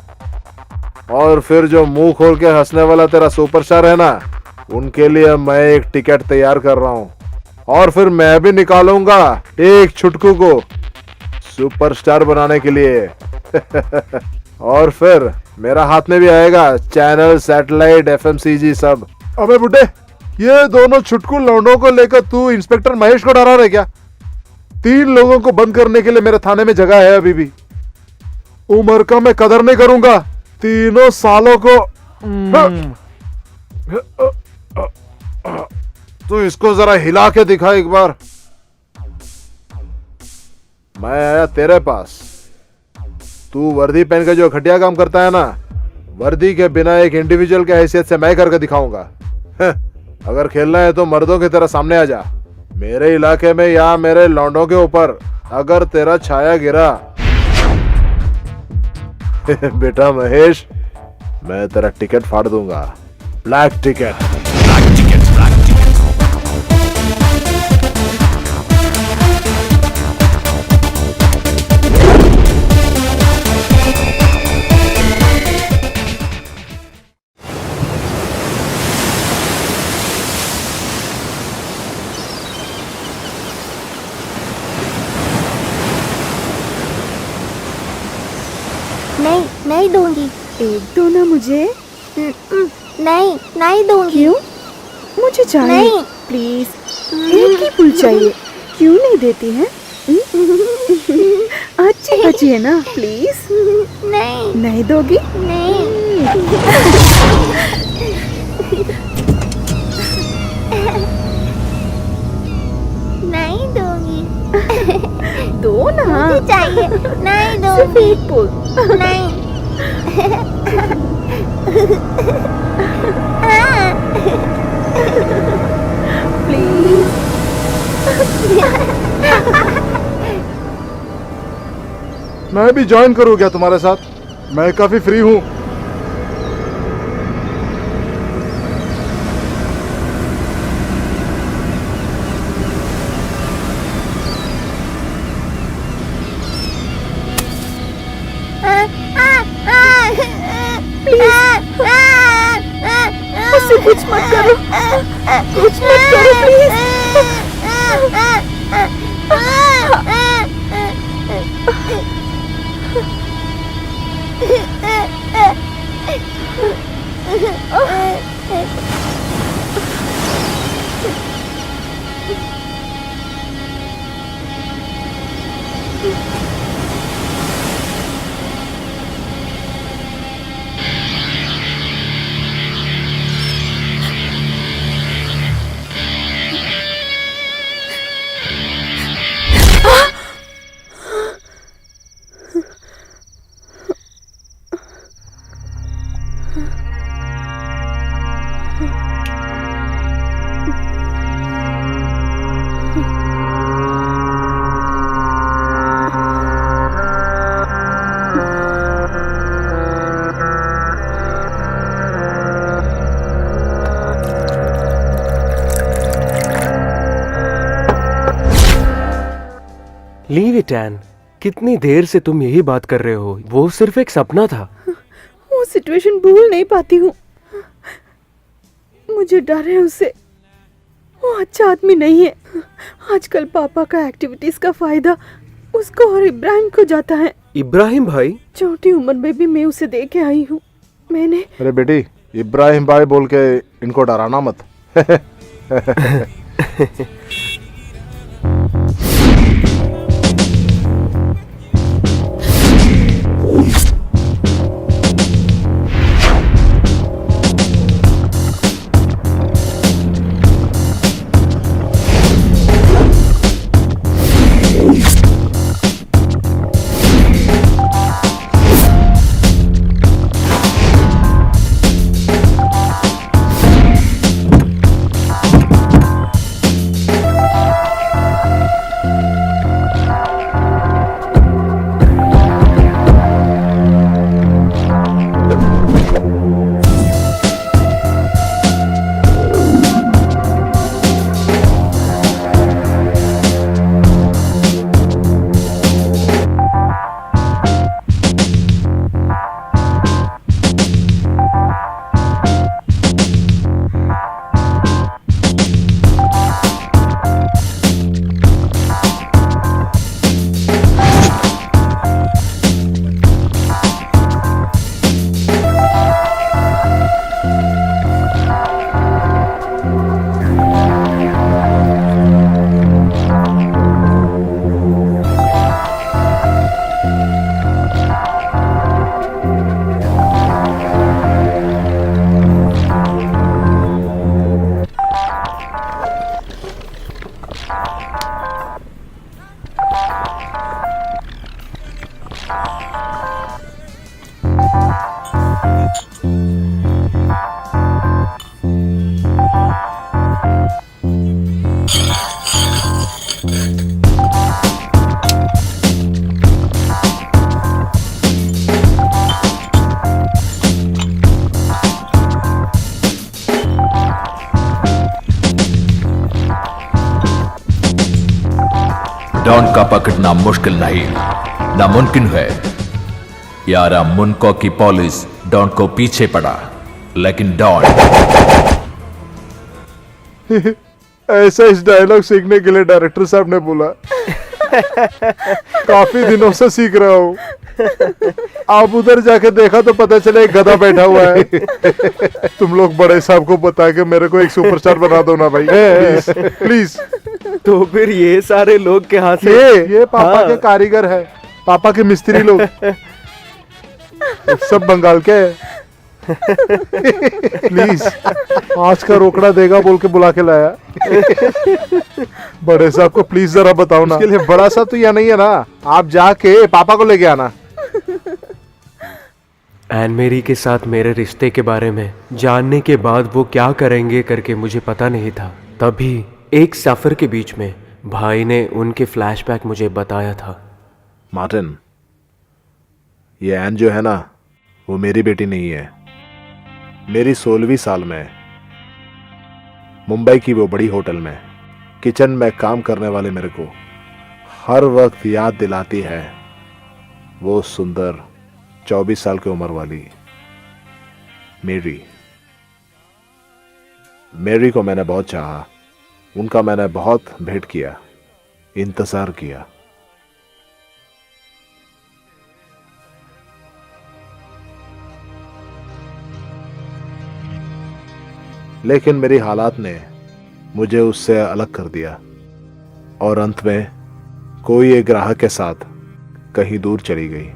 और फिर जो मुंह खोल के हंसने वाला तेरा सुपरस्टार है ना, उनके लिए मैं एक टिकट तैयार कर रहा हूं, और फिर मैं भी निकालूंगा एक छुटकू को सुपरस्टार बनाने के लिए। और फिर मेरा हाथ में भी आएगा चैनल, सैटेलाइट, FMCG सब। अबे बुड्ढे, ये दोनों छुटकू लौंडों को लेकर तू इंस्पेक्टर महेश को डरा रहे क्या? 3 लोगों को बंद करने के लिए मेरे थाने में जगह है अभी भी। उम्र का मैं कदर नहीं करूंगा। तीनों सालों को तू इसको जरा हिला के दिखा एक बार। मैं आया तेरे पास। तू वर्दी पहन के जो घटिया काम करता है ना, वर्दी के बिना एक इंडिविजुअल के हैसियत से मैं करके दिखाऊंगा। अगर खेलना है तो मर्दों की तरह सामने आ जा। मेरे इलाके में या मेरे लौंडों के ऊपर अगर तेरा छाया गिरा बेटा महेश, मैं तेरा टिकट फाड़ दूंगा। Black ticket. नहीं, नहीं दूंगी। एक दो ना मुझे। नहीं, नहीं दूंगी। क्यों? मुझे चाहिए नहीं। प्लीज, एक ही फूल चाहिए। क्यों नहीं देती हैं? अच्छी बच्ची है ना, प्लीज। नहीं नहीं दोगी? नहीं नहीं दूंगी। दो ना। मुझे चाहिए। नहीं सिर्फ दूंगी। एक फूल। नहीं। प्लीज। मैं भी ज्वाइन करूँ क्या तुम्हारे साथ? मैं काफी फ्री हूँ। मुझसे कुछ मत करो, कुछ मत करो प्लीज। Leave it N. कितनी देर से तुम यही बात कर रहे हो? वो सिर्फ एक सपना था। वो सिचुएशन भूल नहीं पाती हूँ। मुझे डर है उससे। वो अच्छा आदमी नहीं है। आजकल पापा का एक्टिविटीज का फायदा उसको और इब्राहिम को जाता है। इब्राहिम भाई? छोटी उम्र में भी मैं उसे देख के आई हूँ। मैंने अरे बेटी, इब्राहिम भाई बोल के इनको डराना मत। डॉन का पकड़ना मुश्किल नहीं, नामुमकिन है। यारा मुनको की पुलिस डॉन को पीछे पड़ा, लेकिन डॉन ऐसा इस डायलॉग सीखने के लिए डायरेक्टर साहब ने बोला। काफी दिनों से सीख रहा हूँ। आप उधर जाके देखा तो पता चले एक गधा बैठा हुआ है। तुम लोग बड़े साहब को बता के मेरे को एक सुपरस्टार बना दो ना भाई, प्लीज प्लीज। तो फिर ये सारे लोग कहाँ से? ये पापा हाँ। के कारीगर है, पापा के मिस्त्री लोग, सब बंगाल के हैं। प्लीज, आज का रोकड़ा देगा बोल के बुला के लाया। बड़े साहब को प्लीज जरा बताओ ना। उसके लिए बड़ा सा तो यह नहीं है ना, आप जाके पापा को लेके आना। एन मेरी के साथ मेरे रिश्ते के बारे में जानने के बाद वो क्या करेंगे करके मुझे पता नहीं था। तभी एक सफर के बीच में भाई ने उनके फ्लैशबैक मुझे बताया था। मार्टिन, ये एन जो है ना, वो मेरी बेटी नहीं है। मेरी 16वीं साल में मुंबई की वो बड़ी होटल में किचन में काम करने वाले मेरे को हर वक्त याद दिलाती है वो सुंदर 24 साल की उम्र वाली मेरी को मैंने बहुत चाहा, उनका मैंने बहुत भेंट किया, इंतजार किया। लेकिन मेरी हालात ने मुझे उससे अलग कर दिया और अंत में कोई एक ग्राहक के साथ कहीं दूर चली गई।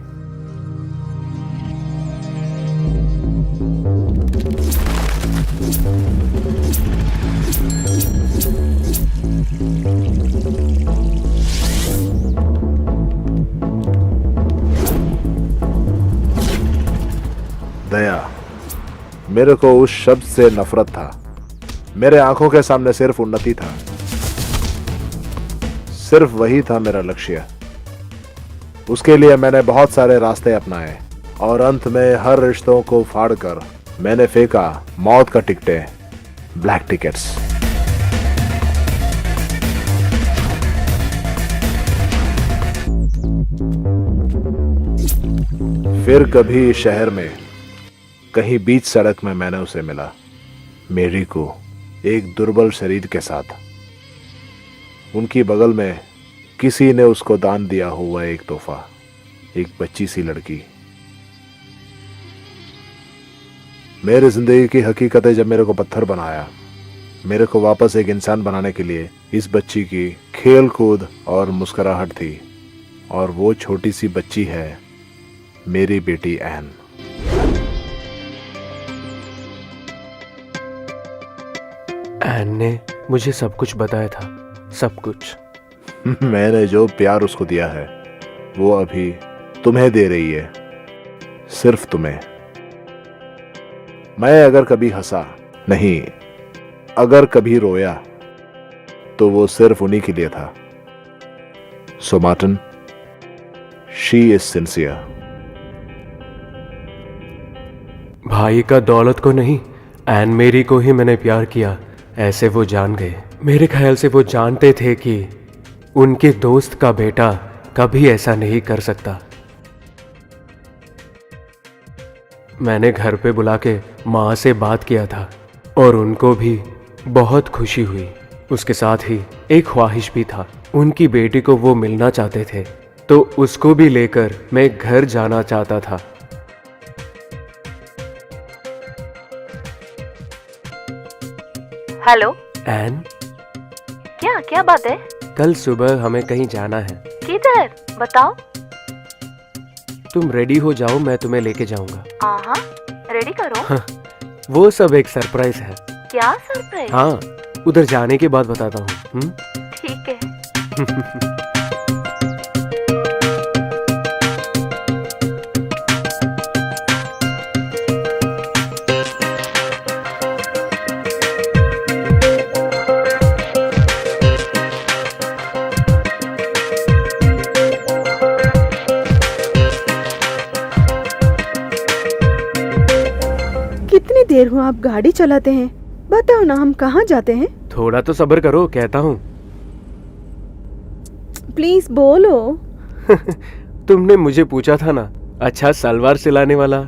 दया, मेरे को उस शब्द से नफरत था। मेरे आंखों के सामने सिर्फ उन्नति था, सिर्फ वही था मेरा लक्ष्य। उसके लिए मैंने बहुत सारे रास्ते अपनाए और अंत में हर रिश्तों को फाड़कर मैंने फेंका मौत का टिकटें, ब्लैक टिकट्स। फिर कभी इस शहर में कहीं बीच सड़क में मैंने उसे मिला, मेरी को, एक दुर्बल शरीर के साथ। उनकी बगल में किसी ने उसको दान दिया हुआ एक तोहफा, एक बच्ची सी लड़की। मेरी जिंदगी की हकीकतें जब मेरे को पत्थर बनाया, मेरे को वापस एक इंसान बनाने के लिए इस बच्ची की खेल कूद और मुस्कुराहट थी, और वो छोटी सी बच्ची है मेरी बेटी एन। एन ने मुझे सब कुछ बताया था, सब कुछ। मैंने जो प्यार उसको दिया है वो अभी तुम्हें दे रही है, सिर्फ तुम्हें। मैं अगर कभी हंसा, नहीं, अगर कभी रोया, तो वो सिर्फ उन्हीं के लिए था। सो मार्टिन, शी इज सिंसियर। भाई का दौलत को नहीं, एन मेरी को ही मैंने प्यार किया, ऐसे वो जान गए। मेरे ख्याल से वो जानते थे कि उनके दोस्त का बेटा कभी ऐसा नहीं कर सकता। मैंने घर पे बुला के माँ से बात किया था और उनको भी बहुत खुशी हुई। उसके साथ ही एक ख्वाहिश भी था, उनकी बेटी को वो मिलना चाहते थे, तो उसको भी लेकर मैं घर जाना चाहता था। हेलो एन, क्या बात है? कल सुबह हमें कहीं जाना है। किधर बताओ? तुम रेडी हो जाओ, मैं तुम्हें लेके जाऊंगा। हाँ, रेडी करो। वो सब एक सरप्राइज है। क्या सरप्राइज? हाँ, उधर जाने के बाद बताता हूँ। ठीक है। कितनी देर हुआ आप गाड़ी चलाते हैं? बताओ ना, हम कहाँ जाते हैं? थोड़ा तो सब्र करो, कहता हूँ। प्लीज बोलो। तुमने मुझे पूछा था ना, अच्छा सलवार सिलाने वाला।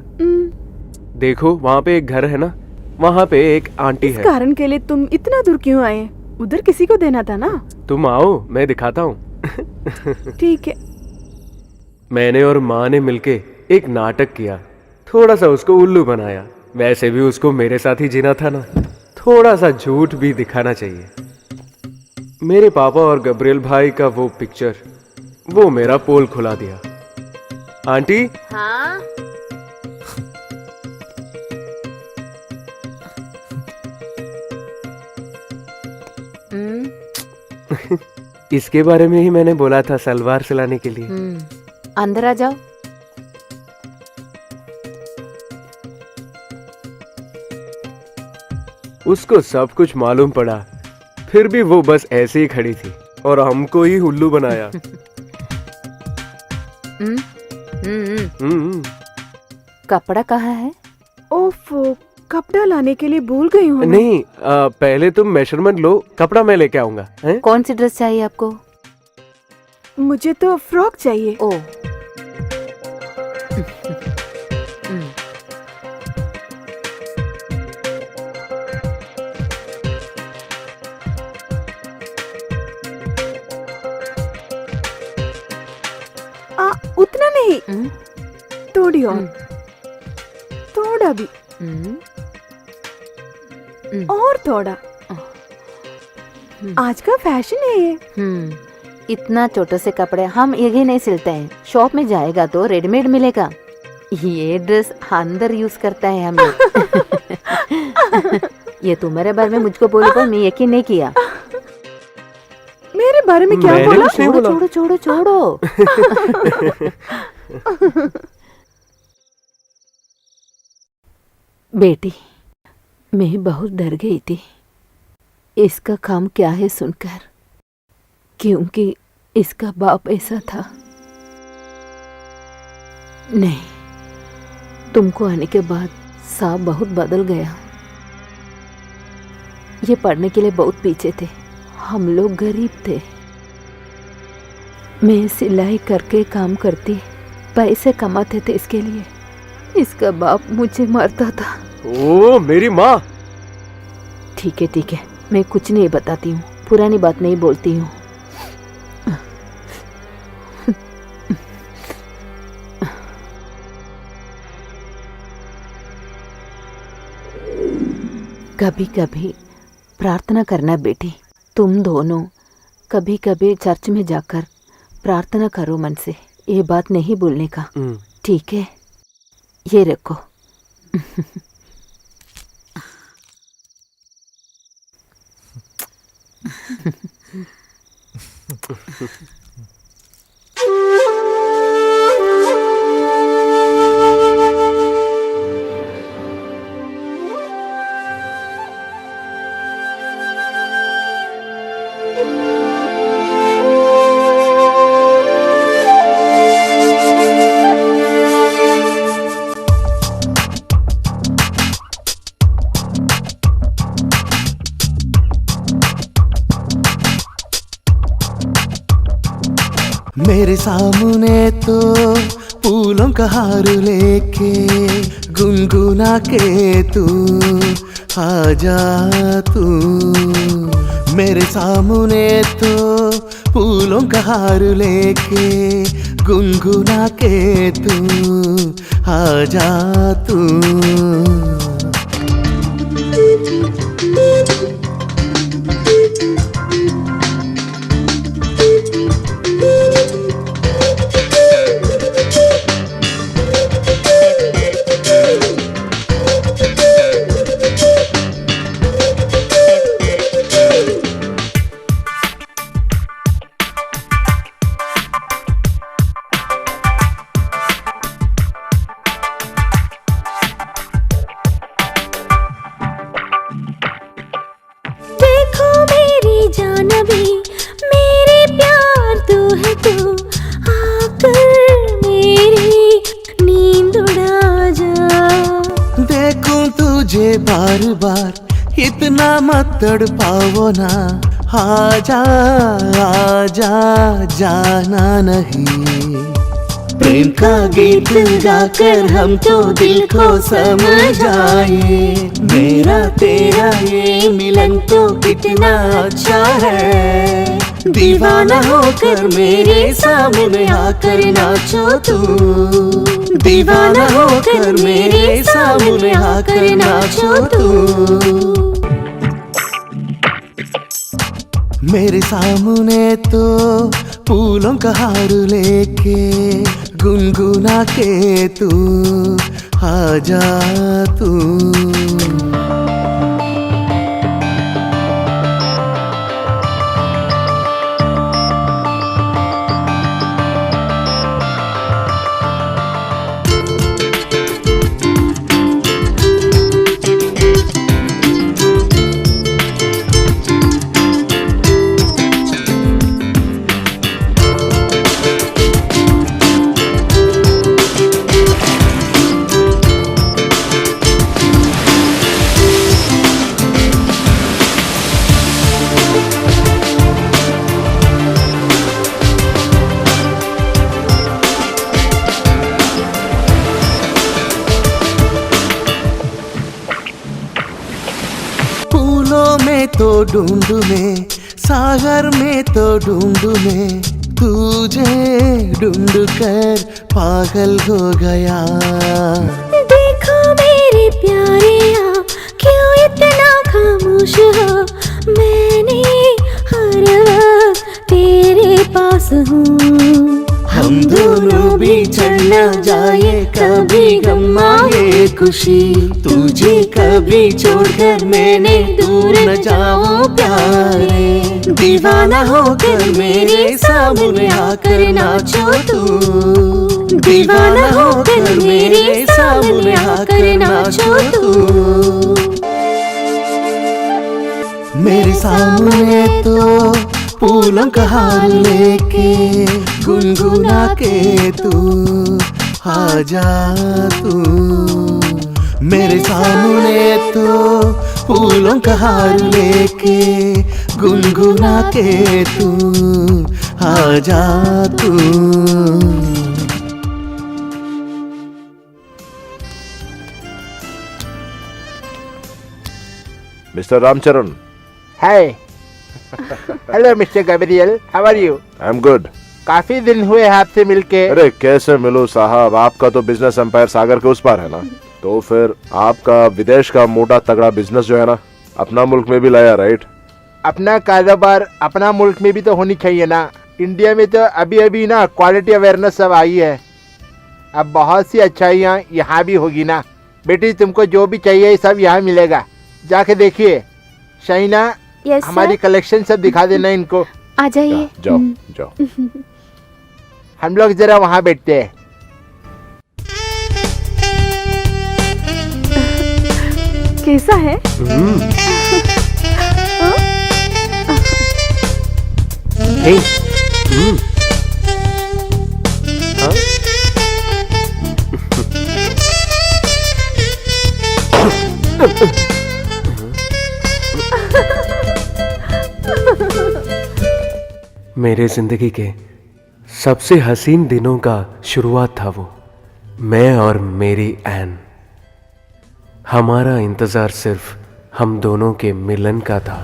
देखो वहाँ पे एक घर है ना, वहाँ पे एक आंटी इस है। कारण के लिए तुम इतना दूर क्यों आए? उधर किसी को देना था ना। तुम आओ, मैं दिखाता हूँ। ठीक है। मैंने और माँ ने मिलके एक नाटक किया, थोड़ा सा उसको उल्लू बनाया। वैसे भी उसको मेरे साथ ही जीना था ना, थोड़ा सा झूठ भी दिखाना चाहिए। मेरे पापा और गब्रियल भाई का वो पिक्चर, वो मेरा पोल खुला दिया। आंटी, हाँ इसके बारे में ही मैंने बोला था सलवार सिलाने के लिए। अंदर आ जाओ। उसको सब कुछ मालूम पड़ा, फिर भी वो बस ऐसे ही खड़ी थी और हमको ही उल्लू बनाया। कपड़ा कहाँ है? ओफ, कपड़ा लाने के लिए भूल गई हूँ मैं। नहीं, पहले तुम मेजरमेंट लो, कपड़ा मैं लेके आऊंगा। हैं? कौन सी ड्रेस चाहिए आपको? मुझे तो फ्रॉक चाहिए। ओ उतना नहीं, थोड़ी और, थोड़ा भी और थोड़ा। आज का फैशन है ये। इतना छोटे से कपड़े हम यही नहीं सिलते हैं। शॉप में जाएगा तो रेडीमेड मिलेगा। ये ड्रेस अंदर यूज करता है हम लोग। ये तुम्हारे बारे में मुझको बोले पर मैं यकीन नहीं किया। मेरे बारे में क्या मैंने बोला? कुछ नहीं बोला। छोड़ो छोड़ो छोड़ो। बेटी, मैं बहुत डर गई थी इसका काम क्या है सुनकर, क्योंकि इसका बाप ऐसा था। नहीं, तुमको आने के बाद साहब बहुत बदल गया। ये पढ़ने के लिए बहुत पीछे थे, हम लोग गरीब थे। मैं सिलाई करके काम करती, पैसे कमाते थे इसके लिए। इसका बाप मुझे मारता था। ओ मेरी माँ! ठीक है, मैं कुछ नहीं बताती हूँ, पुरानी बात नहीं बोलती हूँ। कभी कभी प्रार्थना करना बेटी, तुम दोनों कभी कभी चर्च में जाकर प्रार्थना करो मन से। ये बात नहीं बोलने का, ठीक है? ये रखो। मेरे सामने तो फूलों का हार लेके गुनगुना के तू आ जा तू। मेरे सामने तो फूलों का हार लेके गुनगुना के तू आ जा तू। बार बार इतना मत तड़पाओ ना, आजा आजा जाना नहीं। प्रेम का गीत गाकर हम तो दिल को समझाए। मेरा तेरा ये मिलन तो कितना अच्छा है। दीवाना होकर मेरे सामने आकर नाचो तू। दीवाना होकर मेरे सामने आकर नाचो तू। मेरे सामने तो फूलों का हार लेके गुनगुना के तू आ जा तू। फूलों में तो ढूंढूं सागर में तो ढूंढूं तुझे ढूंढ कर पागल हो गया। देखो मेरे प्यारे क्यों इतना खामोश हो। मैंने हर वक्त तेरे पास हूँ। हम दोनों भी चढ़ना जाए कभी गम आए खुशी। तुझे कभी छोड़कर मैंने दूर न जाऊं प्यारे। दीवाना होकर मेरे सामने आकर नाचो तू। दीवाना होकर मेरे सामने आकर नाचो तू। मेरे सामने तो फूलों का हार लेके गुनगुना के तू आ जा तू। मेरे सामने तो फूलों का हार लेके गुनगुना के तू आ जा तू। Mister Ramcharan. Hi. Hello mister Gabriel, how are you? I am good. काफी दिन हुए आपसे मिलके। अरे कैसे मिलूं साहब, आपका तो बिजनेस एम्पायर सागर के उस पार है ना, तो फिर आपका विदेश का मोटा तगड़ा बिजनेस जो है ना अपना मुल्क में भी लाया, राइट? अपना कारोबार अपना मुल्क में भी तो होनी चाहिए ना। इंडिया में तो अभी अभी ना क्वालिटी अवेयरनेस सब आई है। अब बहुत सी अच्छाइयाँ यहाँ भी होगी ना। बेटी तुमको जो भी चाहिए सब यहाँ मिलेगा, जाके देखिए। शाइना, Yes, हमारी sir. कलेक्शन सब दिखा देना इनको। आ जाइए। जाओ जाओ। हम लोग जरा वहाँ बैठते हैं। कैसा है? हे, मेरे जिंदगी के सबसे हसीन दिनों का शुरुआत था वो। मैं और मेरी एन। हमारा इंतजार सिर्फ हम दोनों के मिलन का था।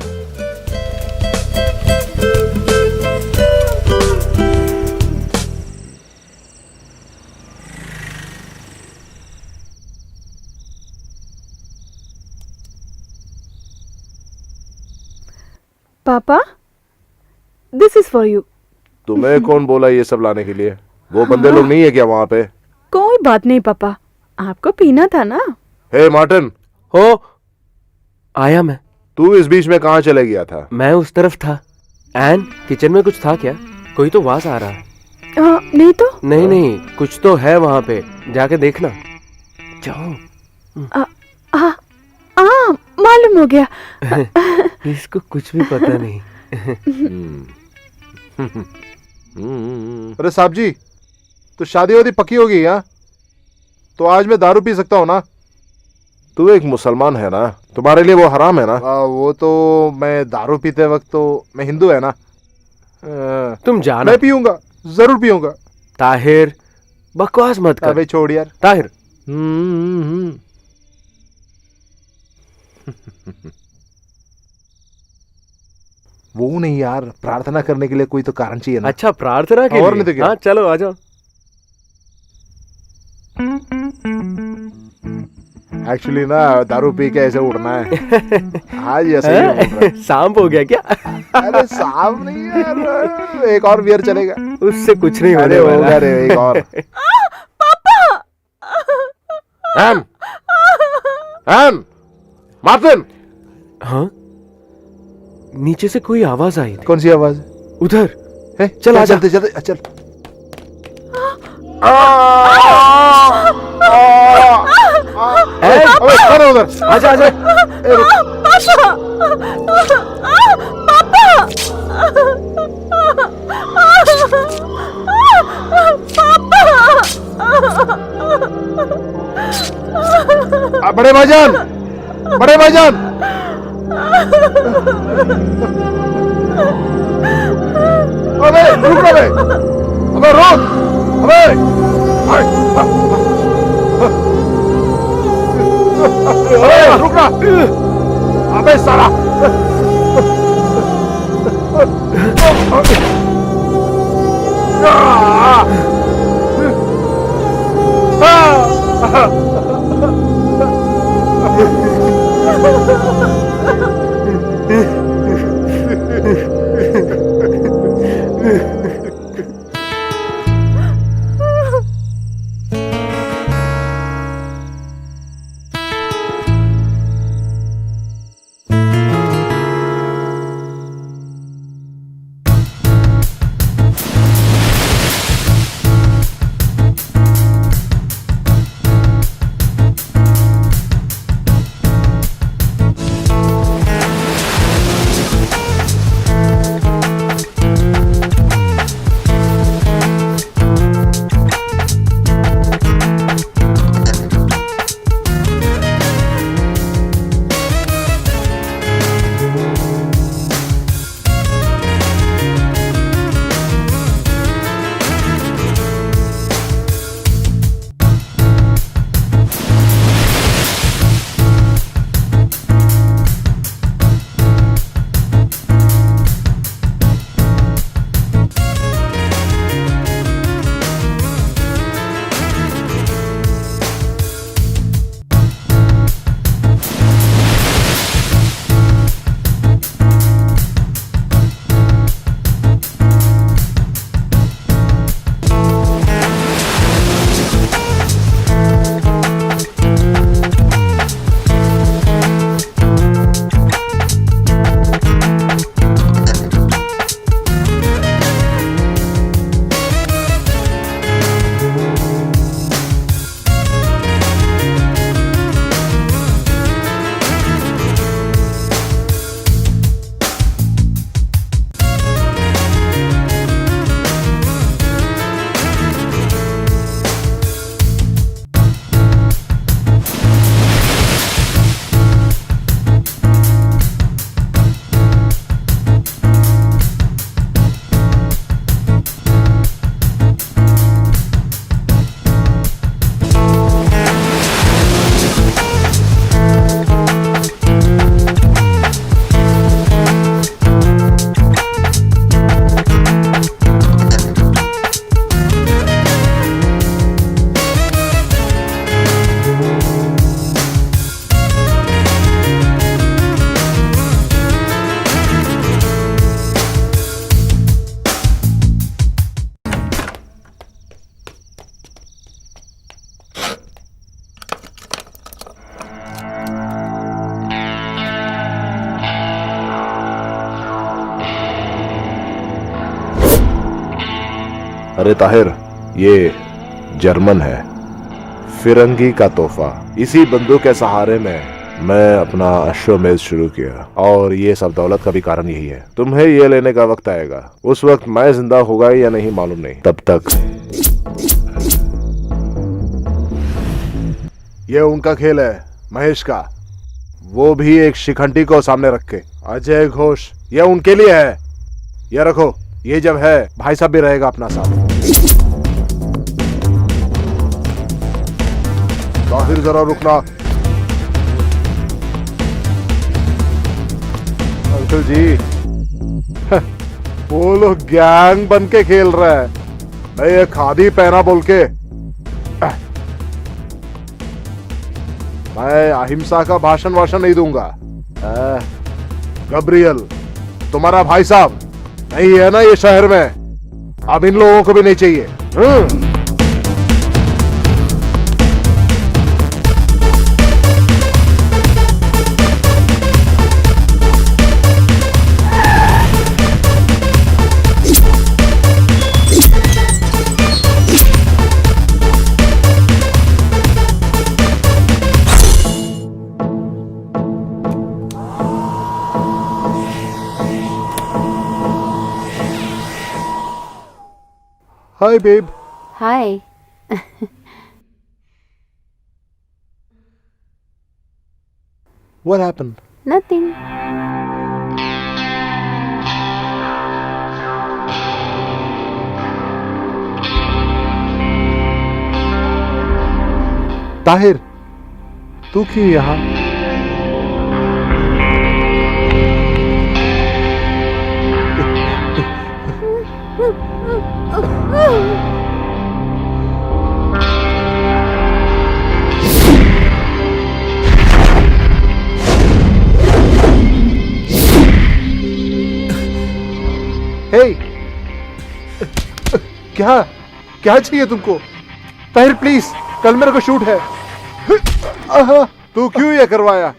पापा, दिस इज फॉर यू। तुम्हें कौन बोला ये सब लाने के लिए? वो बंदे लोग नहीं है क्या वहाँ पे? कोई बात नहीं पापा, आपको पीना था ना। हे मार्टिन। हो आया मैं। तू इस बीच में कहाँ चले गया था? मैं उस तरफ था। एन, किचन में कुछ था क्या? कोई तो आवाज आ रहा है। नहीं तो। नहीं नहीं, कुछ तो है वहां पे, जाके देखना। जाओ। मालूम हो गया। इसको कुछ भी पता नहीं। अरे साहब जी, तो शादी वादी पक्की हो गई है? तो आज मैं दारू पी सकता हूँ ना? तू एक मुसलमान है ना, तुम्हारे लिए वो हराम है ना? वो तो मैं दारू पीते वक्त तो मैं हिंदू है ना। तुम जाना। मैं पीऊंगा, जरूर पीऊंगा। ताहिर, बकवास मत कर। अबे छोड़ यार। ताहिर, वो नहीं यार, प्रार्थना करने के लिए कोई तो कारण चाहिए ना। अच्छा प्रार्थना के और लिए? नहीं तो क्या? हाँ चलो आ जाओ। एक्चुअली ना दारू पी के ऐसे उड़ना है। आज ऐसे ही उड़ रहा है। सांप हो गया क्या? अरे सांप नहीं यार, एक और बियर चलेगा। उससे कुछ नहीं होने अरे वाला। होगा रे, एक और। M Martin. हाँ, नीचे से कोई आवाज आई थी। कौन सी आवाज? उधर है? चल आजा। चलते चलते चल। अबे उधर आजा आजा। बड़े भाईजान, बड़े भाईजान। अबे रुक अबे, अबे रुक अबे। अबे रुक ना, अबे साला। अरे ताहिर, ये जर्मन है, फिरंगी का तोहफा। इसी बंदूक के सहारे में मैं अपना अश्वमेध शुरू किया और ये सब दौलत का भी कारण यही है। तुम्हें ये लेने का वक्त आएगा, उस वक्त मैं जिंदा होगा या नहीं मालूम नहीं। तब तक ये उनका खेल है, महेश का, वो भी एक शिखंडी को सामने रख के। अजय घोष, ये उनके लिए है। ये रखो, ये जब है भाई साहब भी रहेगा अपना साथ। ताहिर जरा रुकना। अंकल जी, वो लोग गैंग बन के खेल रहा है, मैं ये खादी पहना बोल के। मैं अहिंसा का भाषण नहीं दूंगा। गब्रियल तुम्हारा भाई साहब नहीं है ना ये शहर में, अब इन लोगों को भी नहीं चाहिए। Hi, babe. Hi. What happened? Nothing. Tahir, तू क्यों यहाँ? Hey, क्या क्या चाहिए तुमको? ताहिर प्लीज, कल मेरे को शूट है। तू क्यों ये करवाया?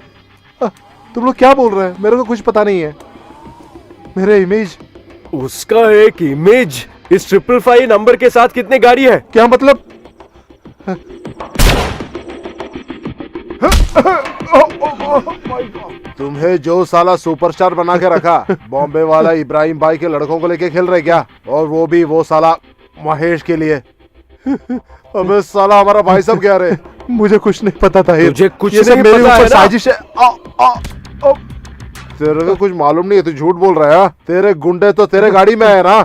तुम लोग क्या बोल रहे हैं? मेरे को कुछ पता नहीं है। मेरे इमेज, उसका एक इमेज इस 555 नंबर के साथ कितने गाड़ी है? क्या मतलब? तुम्हें जो साला सुपरस्टार बना के रखा, बॉम्बे वाला इब्राहिम भाई के लड़कों को लेके खेल रहे क्या? और वो भी वो साला महेश के लिए। अबे साला हमारा भाई साहब क्या रहे? मुझे कुछ नहीं पता था। तुझे कुछ ये सब नहीं मेरे पता ऊपर है ना? साजिश है। तेरे को कुछ मालूम नहीं है, तू झूठ बोल रहा है। तेरे गुंडे तो तेरे गाड़ी में है ना?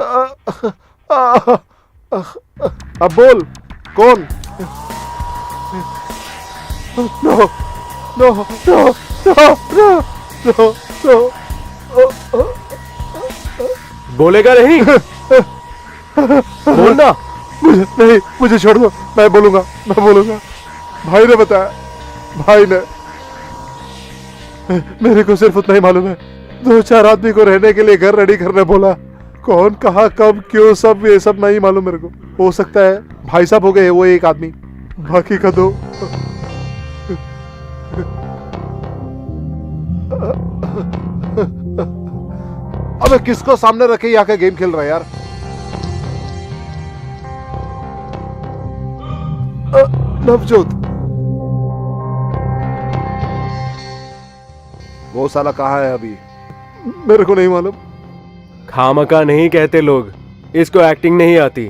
अब बोल कौन? No no no no no no. बोलेगा नहीं? बोलना। मुझे नहीं, मुझे छोड़ दो, मैं बोलूंगा। भाई ने बताया, भाई ने। मेरे को सिर्फ उतना ही मालूम है, 2-4 आदमी को रहने के लिए घर रेडी करने बोला। कौन, कहा, कब, क्यों, सब ये सब नहीं मालूम मेरे को। हो सकता है भाई साहब हो गए वो एक आदमी, बाकी का दो। अबे किसको सामने रखे यहाँ का गेम खेल रहा है यार? नवजोत, वो साला कहाँ है अभी? मेरे को नहीं मालूम। खामका नहीं कहते लोग, इसको एक्टिंग नहीं आती।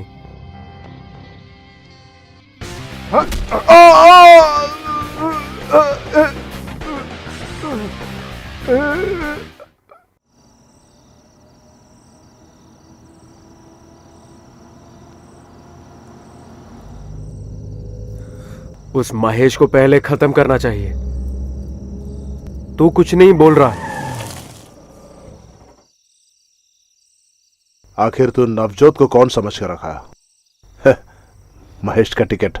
उस महेश को पहले खत्म करना चाहिए। तू कुछ नहीं बोल रहा है। आखिर तू नवजोत को कौन समझ कर रखा है? महेश का टिकट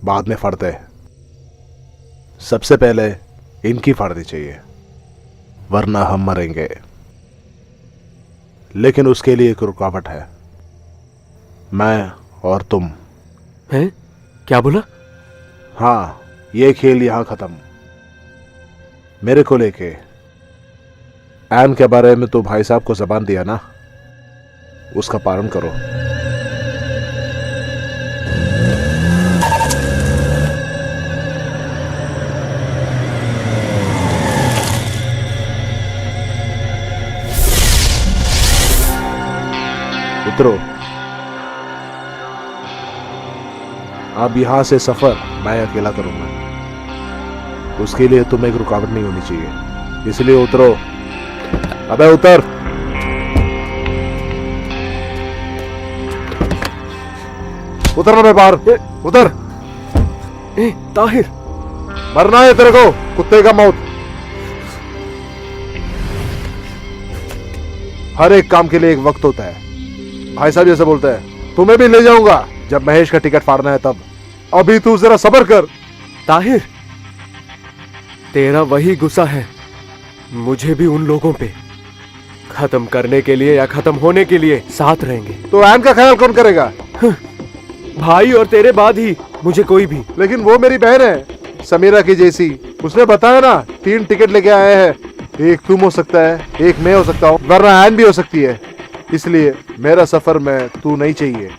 बाद में फाड़ते हैं, सबसे पहले इनकी फाड़नी चाहिए, वरना हम मरेंगे। लेकिन उसके लिए एक रुकावट है, मैं और तुम। हैं? क्या बोला? हाँ, ये खेल यहां खत्म। मेरे को लेके एन के बारे में तो भाई साहब को जबान दिया ना, उसका पालन करो। उतरो। अब यहां से सफर मैं अकेला करूंगा, उसके लिए तुम्हें एक रुकावट नहीं होनी चाहिए, इसलिए उतरो। अबे उतर। उतर ना, मैं बाहर उतर। ताहिर, मरना है तेरे को, कुत्ते का मौत। हर एक काम के लिए एक वक्त होता है। भाई साहब जैसे बोलते हैं, तुम्हें भी ले जाऊंगा जब महेश का टिकट फाड़ना है तब। अभी तू जरा सब्र कर। ताहिर, तेरा वही गुस्सा है, मुझे भी उन लोगों पे। खत्म करने के लिए या खत्म होने के लिए साथ रहेंगे। तो ऐन का ख्याल कौन करेगा? भाई और तेरे बाद ही मुझे कोई भी। लेकिन वो मेरी बहन है, समीरा की जैसी। उसने बताया ना 3 टिकट लेके आए हैं। एक तुम हो सकता है, एक मैं हो सकता हूँ, वरना ऐन भी हो सकती है। इसलिए मेरा सफर में तू नहीं चाहिए।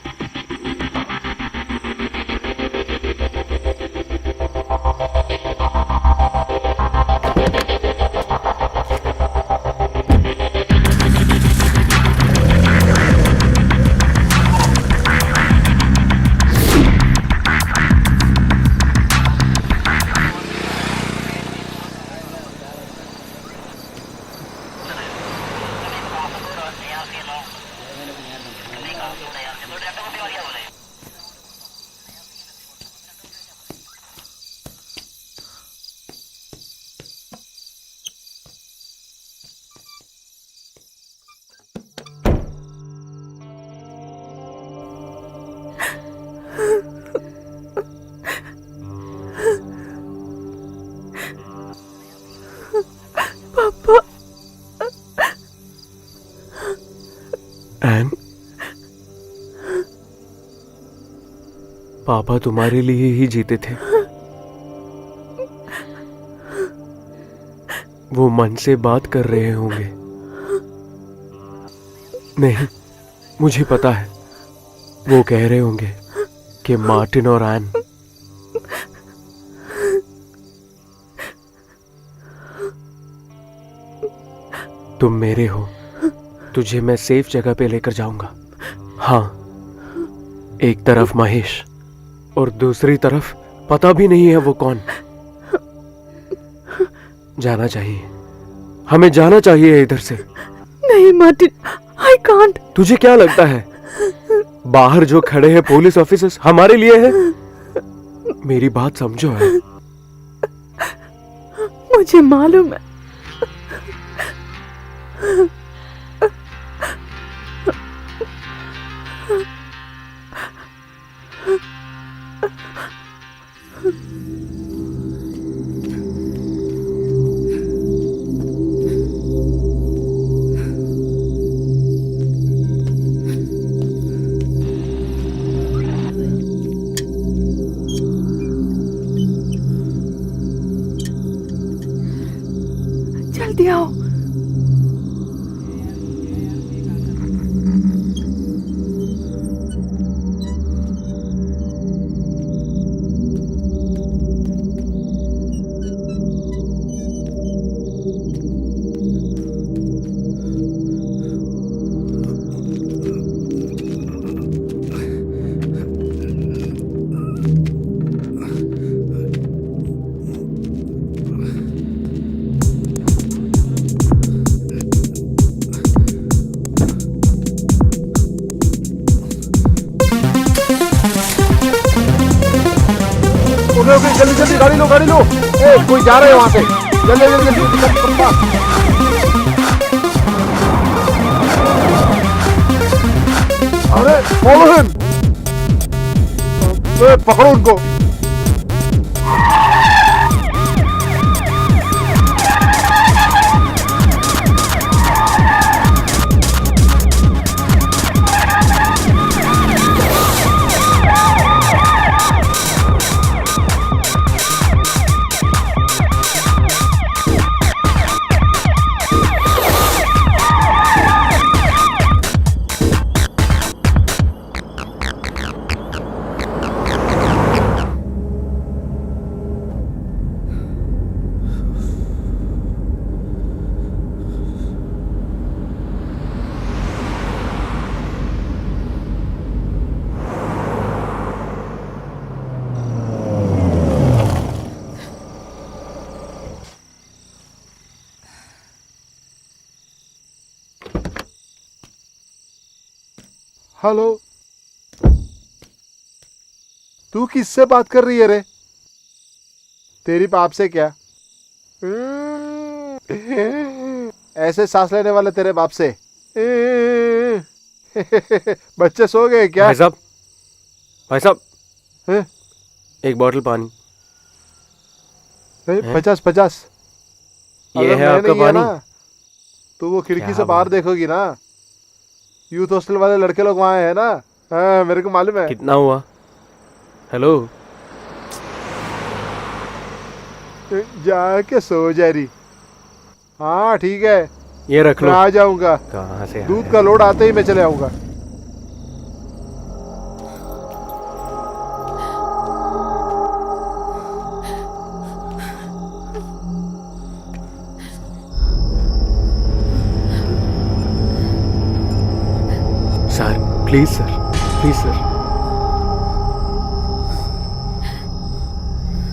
पापा। एन, पापा तुम्हारे लिए ही जीते थे। वो मन से बात कर रहे होंगे। नहीं, मुझे पता है, वो कह रहे होंगे कि मार्टिन और एन तुम मेरे हो, तुझे मैं सेफ जगह पे लेकर जाऊंगा। हाँ, एक तरफ महेश और दूसरी तरफ पता भी नहीं है वो कौन। जाना चाहिए, हमें जाना चाहिए इधर से। नहीं मार्टिन, आई कांट। तुझे क्या लगता है बाहर जो खड़े हैं पुलिस ऑफिसर्स हमारे लिए है? मेरी बात समझो है। मुझे मालूम है। जल्दी आओ। जल्दी जल्दी गाड़ी लो, गाड़ी लो। ए, कोई जा रहे हैं वहां से। जल्दी जल्दी जल्दी जल्दी। अरे फॉलो हिम, पकड़ो उनको। हेलो, तू किससे बात कर रही है रे? तेरी पाप से क्या? ऐसे सांस लेने वाले तेरे बाप से। बच्चे सो गए क्या? भाई साहब एक बोतल पानी। नहीं, 50-50 ये है आपका पानी। तो वो खिड़की क्या से बाहर बात। देखोगी ना, यूथ हॉस्टल वाले लड़के लोग वहां है ना। हाँ, मेरे को मालूम है। कितना हुआ? हेलो, जाके सो जा रही। हाँ ठीक है, ये रख मैं लो। आ जाऊंगा। कहाँ से दूध का लोड आते ही मैं चले आऊंगा। Sir please sir.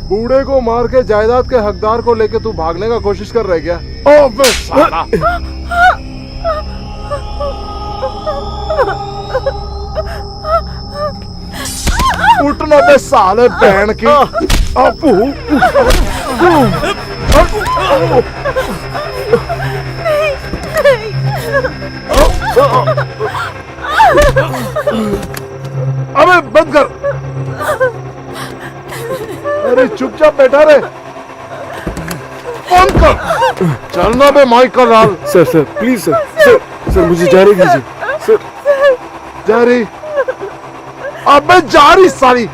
बूढ़े को मार के जायदाद के हकदार को लेके तू भागने का कोशिश कर रहा है क्या? ओ बे साला! उठना बे साले बहन की। अबू! अबे बंद कर। अरे चुपचाप बैठा रे। बंद कर। चलना बे माइकल लाल। सर प्लीज सर मुझे जाने दीजिए सर। जा रही। अबे जा रही सारी।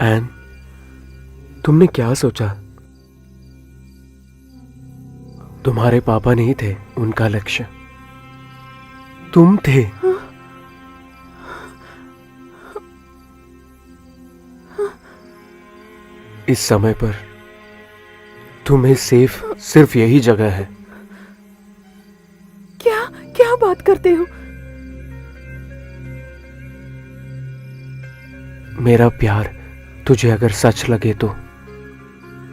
एन, तुमने क्या सोचा? तुम्हारे पापा नहीं थे उनका लक्ष्य, तुम थे। इस समय पर तुम्हें सेफ सिर्फ यही जगह है। क्या क्या बात करते हो? मेरा प्यार तुझे अगर सच लगे तो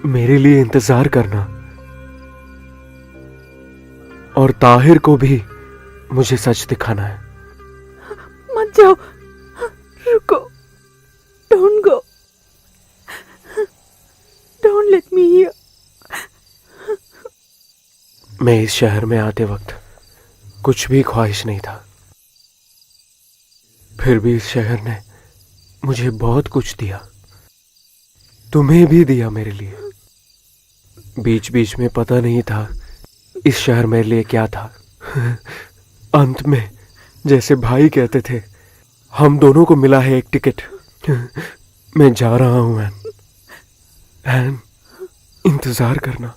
मेरे लिए इंतजार करना, और ताहिर को भी मुझे सच दिखाना है। मत जाओ, रुको, don't go, don't let me here. मैं इस शहर में आते वक्त कुछ भी ख्वाहिश नहीं था, फिर भी इस शहर ने मुझे बहुत कुछ दिया, तुम्हें भी दिया मेरे लिए। बीच बीच में पता नहीं था इस शहर मेरे लिए क्या था। अंत में जैसे भाई कहते थे, हम दोनों को मिला है एक टिकट। मैं जा रहा हूं एन, इंतजार करना।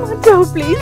मत जाओ प्लीज।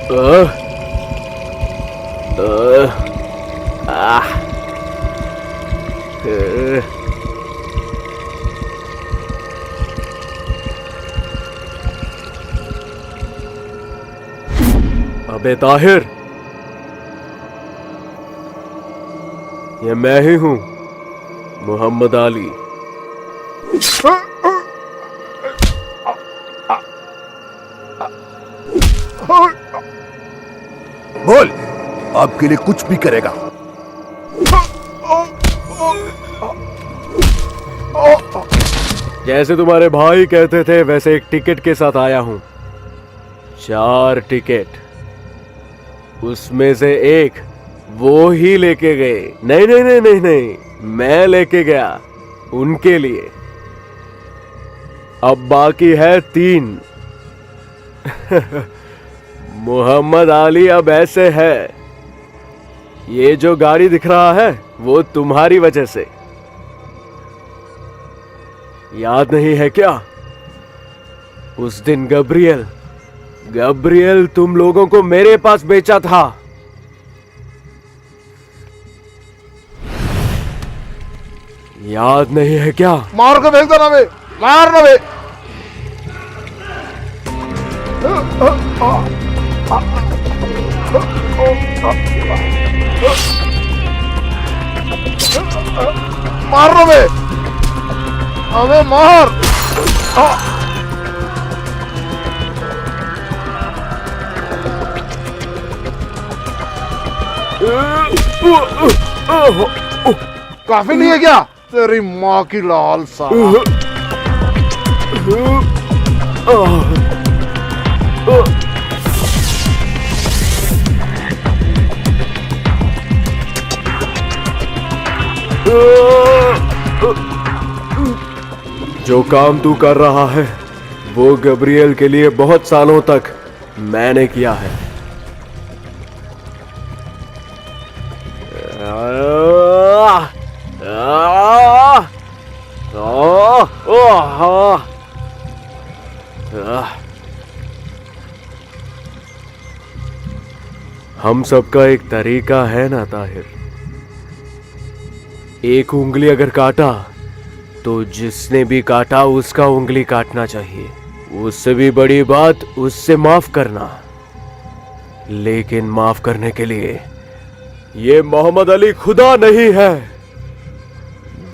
अबे ताहिर, ये मैं ही हूं, मोहम्मद अली। बोल, आपके लिए कुछ भी करेगा। जैसे तुम्हारे भाई कहते थे वैसे एक टिकट के साथ आया हूं। 4 टिकट, उसमें से एक वो ही लेके गए। नहीं नहीं नहीं नहीं नहीं, मैं लेके गया उनके लिए। अब बाकी है 3। मोहम्मद अली अब ऐसे है, ये जो गाड़ी दिख रहा है वो तुम्हारी वजह से। याद नहीं है क्या, उस दिन गब्रियल तुम लोगों को मेरे पास बेचा था। याद नहीं है क्या? मार के फेंक दो ना बे, मार ना बे। मार ना बे, अबे मार। काफी नहीं है क्या? तेरी माँ की लाल साला। जो काम तू कर रहा है वो गब्रियल के लिए बहुत सालों तक मैंने किया है। हम सबका एक तरीका है ना ताहिर। एक उंगली अगर काटा तो जिसने भी काटा उसका उंगली काटना चाहिए। उससे भी बड़ी बात उससे माफ करना। लेकिन माफ करने के लिए ये मोहम्मद अली खुदा नहीं है।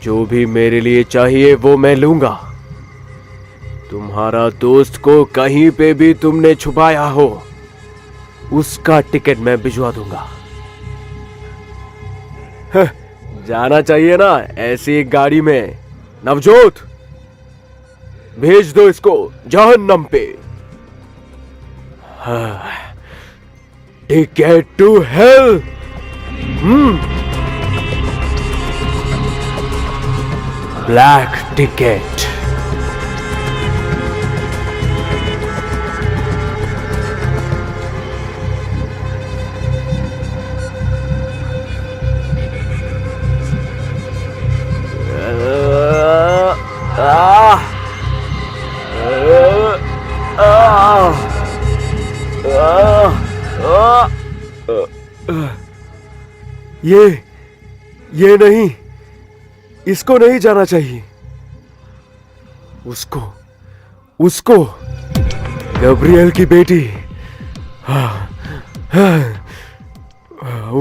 जो भी मेरे लिए चाहिए वो मैं लूंगा। तुम्हारा दोस्त को कहीं पे भी तुमने छुपाया हो उसका टिकट मैं भिजवा दूंगा। जाना चाहिए ना ऐसी एक गाड़ी में। नवजोत, भेज दो इसको जहन्नम पे। Ticket to hell. Black ticket. ये नहीं, इसको नहीं जाना चाहिए। उसको गब्रियल की बेटी,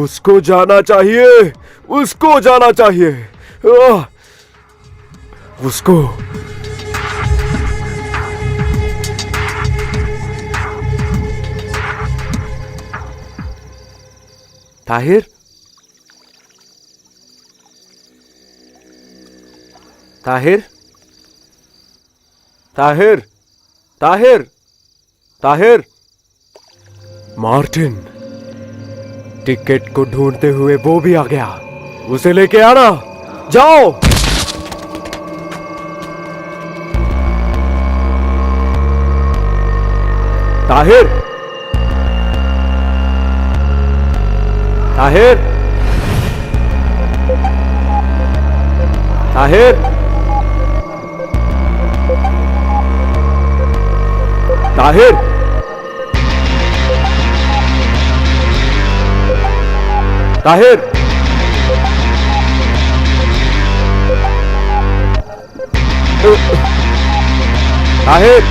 उसको जाना चाहिए, उसको जाना चाहिए, उसको। ताहिर, ताहिर, ताहिर, ताहिर, ताहिर। मार्टिन टिकट को ढूंढते हुए वो भी आ गया। उसे लेके आना, जाओ। ताहिर, ताहिर, ताहिर, ताहिर, ताहिर, ताहिर,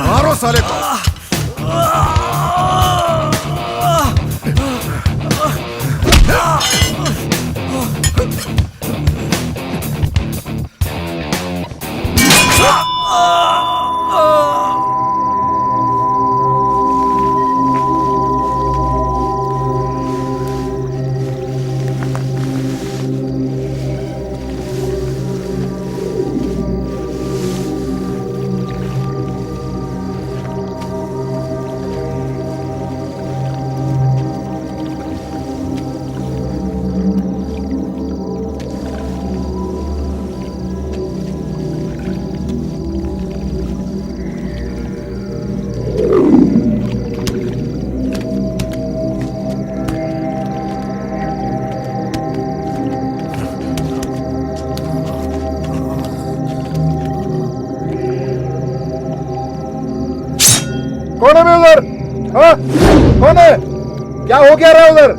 मारो साले को। कौन है उधर? हाँ? कौन है? क्या हो क्या रहा है उधर?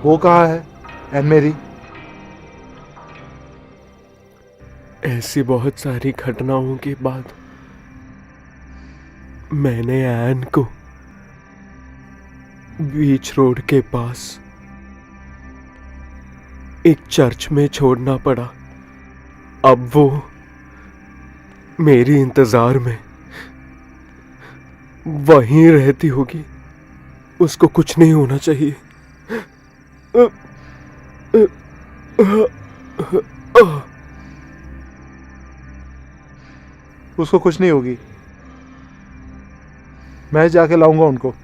वो कहाँ है? एंड मेरी? ऐसी बहुत सारी घटनाओं के बाद मैंने एन को बीच रोड के पास एक चर्च में छोड़ना पड़ा। अब वो मेरी इंतजार में वहीं रहती होगी। उसको कुछ नहीं होना चाहिए। उसको कुछ नहीं होगी। मैं जाके लाऊंगा उनको।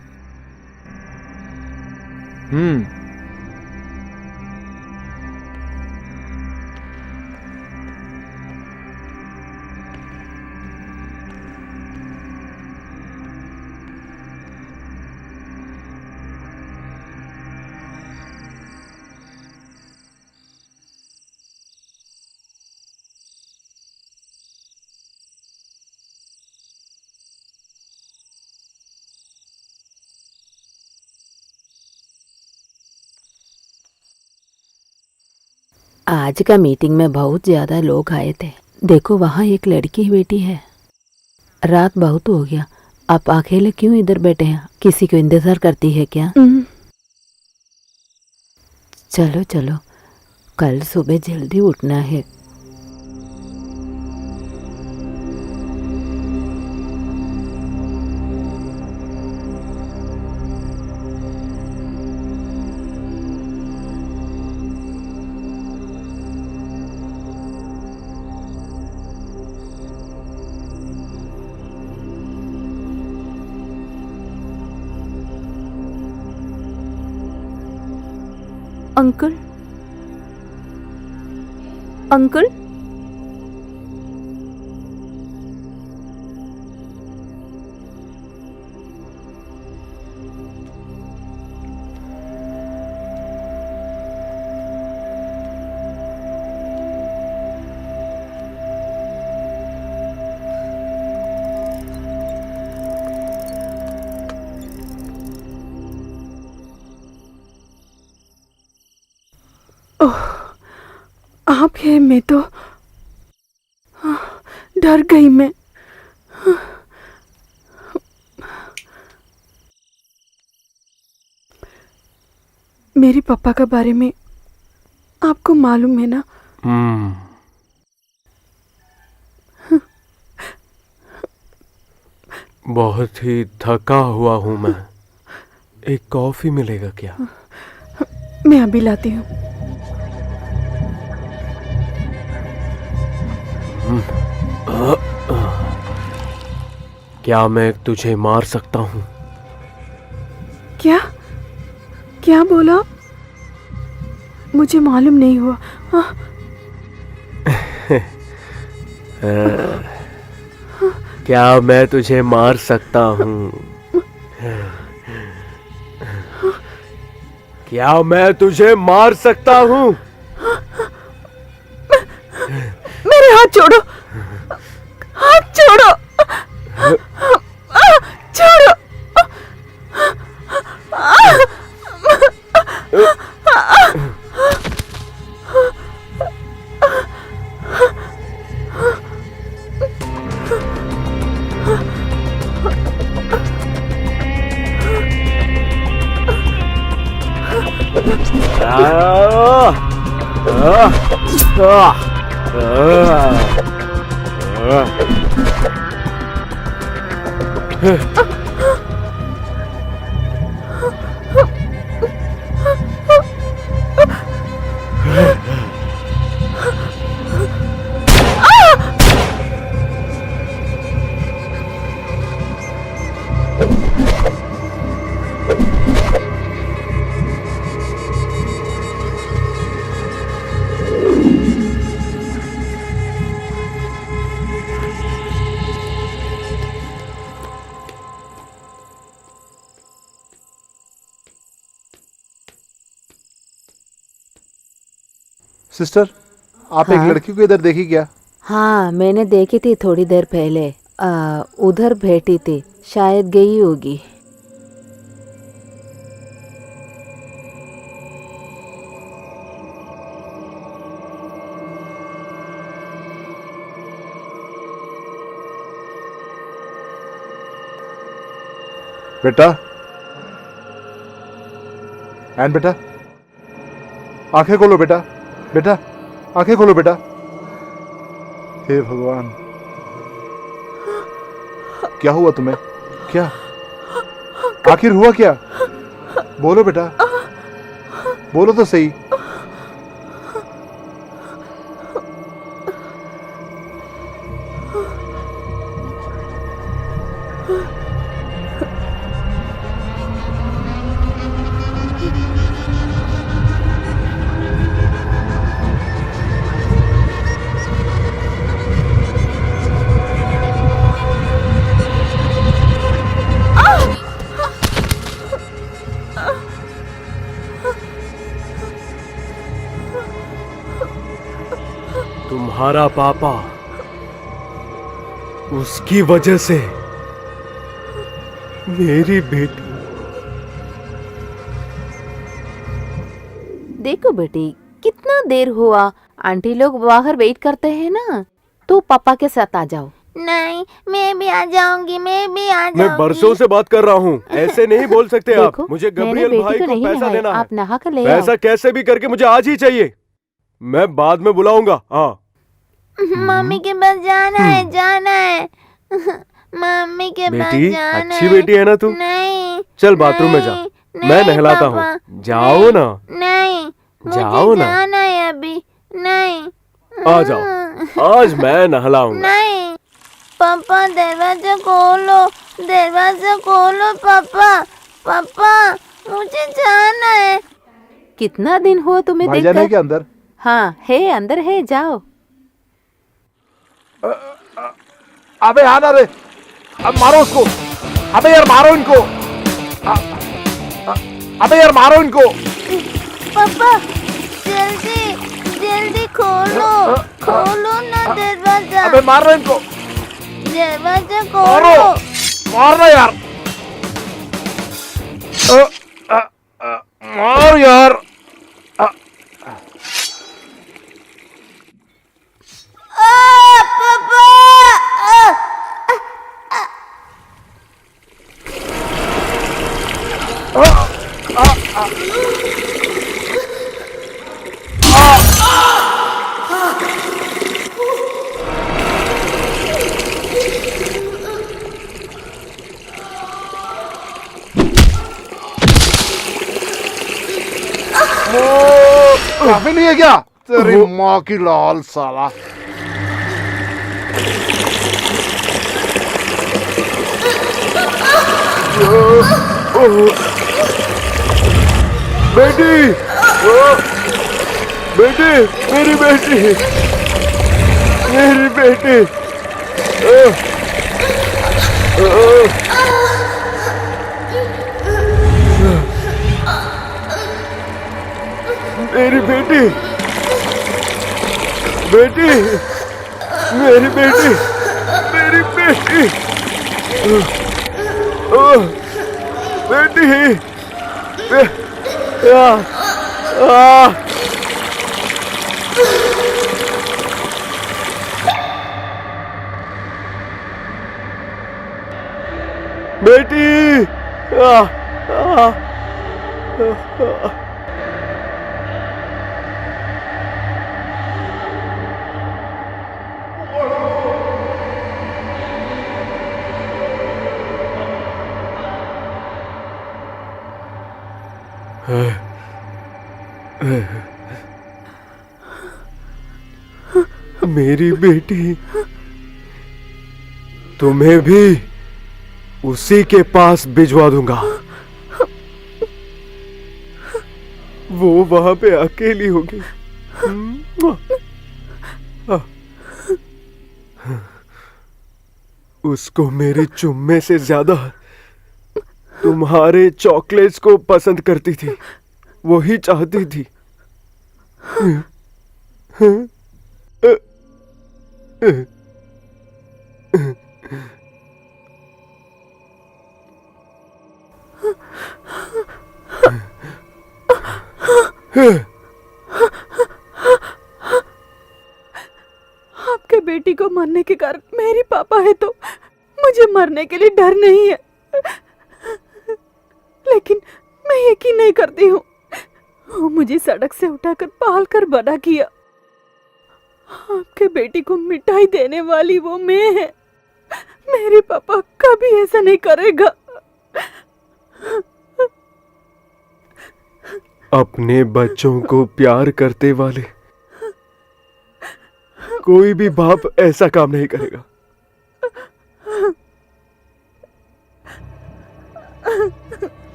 आज का मीटिंग में बहुत ज्यादा लोग आए थे। देखो वहाँ एक लड़की बैठी है। रात बहुत हो गया, आप अकेले क्यों इधर बैठे हैं? किसी को इंतजार करती है क्या? चलो चलो, कल सुबह जल्दी उठना है। अंकल, अंकल, आप है? मैं तो डर गई मैं। मेरे पापा के बारे में आपको मालूम है ना? बहुत ही थका हुआ हूं मैं। एक कॉफी मिलेगा क्या? मैं अभी लाती हूँ। क्या मैं तुझे मार सकता हूँ? क्या क्या बोला? मुझे मालूम नहीं हुआ। क्या मैं तुझे मार सकता हूँ? क्या मैं तुझे मार सकता हूँ? मेरे हाथ छोड़ो, हाथ छोड़ो, छोड़ो। सिस्टर, आप एक लड़की को इधर देखी क्या? हाँ, मैंने देखी थी थोड़ी देर पहले। उधर बैठी थी, शायद गई होगी। बेटा, एन बेटा, आंखें खोलो बेटा, बेटा आंखें खोलो बेटा। हे भगवान, क्या हुआ तुम्हें? क्या आखिर हुआ क्या? बोलो बेटा, बोलो तो सही। तुम्हारा पापा, उसकी वजह से मेरी बेटी। देखो बेटी, कितना देर हुआ, आंटी लोग बाहर वेट करते हैं ना, तो पापा के साथ आ जाओ। नहीं, मैं भी आ जाऊंगी, मैं भी आ जाऊंगी। मैं बरसों से बात कर रहा हूँ, ऐसे नहीं बोल सकते आप। देखो, मुझे मैंने गब्रियल बेटी भाई को को नहीं पैसा नहाया, देना है। आप नहा कर ले पैसा कैसे भी करके मुझे आज ही चाहिए, मैं बाद में बुलाऊंगा। हाँ, मम्मी के पास जाना है, जाना है। मम्मी के पास बेटी, जाना अच्छी है। बेटी है ना तू? नहीं, चल बाथरूम में जा, नहीं, मैं नहलाता पापा, हूँ। जाओ ना, नहीं, जाओ मुझे ना। जाना है अभी। नहीं, आ जाओ, आज मैं नहलाऊंगा। नहीं, पापा दरवाजा खोलो, दरवाजा खोलो पापा, पापा मुझे जाना है। कितना दिन हुआ तुम्हें भाईजान है देखकर? क्या अंदर? हाँ है, अंदर है, जाओ। अबे आना रे, अब मारो उसको। अबे यार मारो इनको। अबे यार मारो इनको। पापा जल्दी जल्दी खोलो, खोलो ना दरवाजा। अबे मार रहे इनको। दरवाजा मारो, खोलो। मारना यार। मार यार। पापा काफी नहीं है क्या? तेरी माँ की लाल साला। बेटी, बेटी, मेरी बेटी, मेरी बेटी। मेरी बेटी, बेटी, मेरी बेटी, मेरी बेटी, बेटी, बेटी, मेरी बेटी, तुम्हें भी उसी के पास भिजवा दूंगा। वो वहां पे अकेली होगी। उसको मेरे चुम्मे से ज्यादा तुम्हारे चॉकलेट्स को पसंद करती थी, वही चाहती थी। आपके बेटी को मरने के कारण मेरी पापा है तो मुझे मरने के लिए डर नहीं है। लेकिन मैं यकीन नहीं करती हूँ। वो मुझे सड़क से उठाकर पाल कर बड़ा किया। आपके बेटी को मिठाई देने वाली वो मैं है। मेरे पापा कभी ऐसा नहीं करेगा। अपने बच्चों को प्यार करते वाले कोई भी बाप ऐसा काम नहीं करेगा।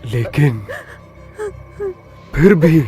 लेकिन फिर भी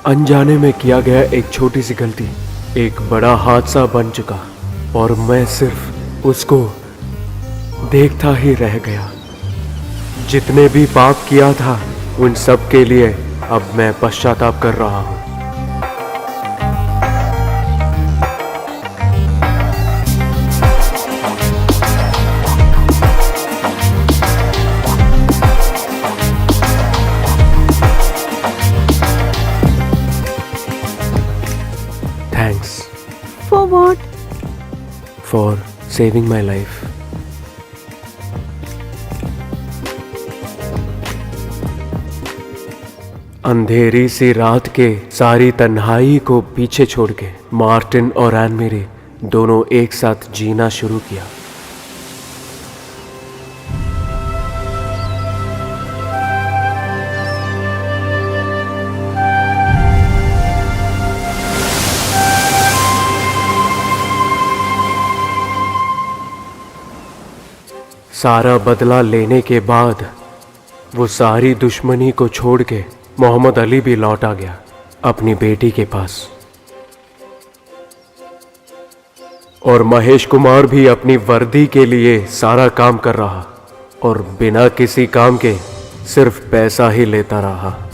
अनजाने में किया गया एक छोटी सी गलती एक बड़ा हादसा बन चुका और मैं सिर्फ उसको देखता ही रह गया। जितने भी पाप किया था उन सब के लिए अब मैं पश्चाताप कर रहा हूं। Thanks For what? for saving my life. अंधेरी सी रात के सारी तन्हाई को पीछे छोड़ के मार्टिन और एन मेरी दोनों एक साथ जीना शुरू किया। सारा बदला लेने के बाद वो सारी दुश्मनी को छोड़ के मोहम्मद अली भी लौट आ गया अपनी बेटी के पास। और महेश कुमार भी अपनी वर्दी के लिए सारा काम कर रहा और बिना किसी काम के सिर्फ पैसा ही लेता रहा।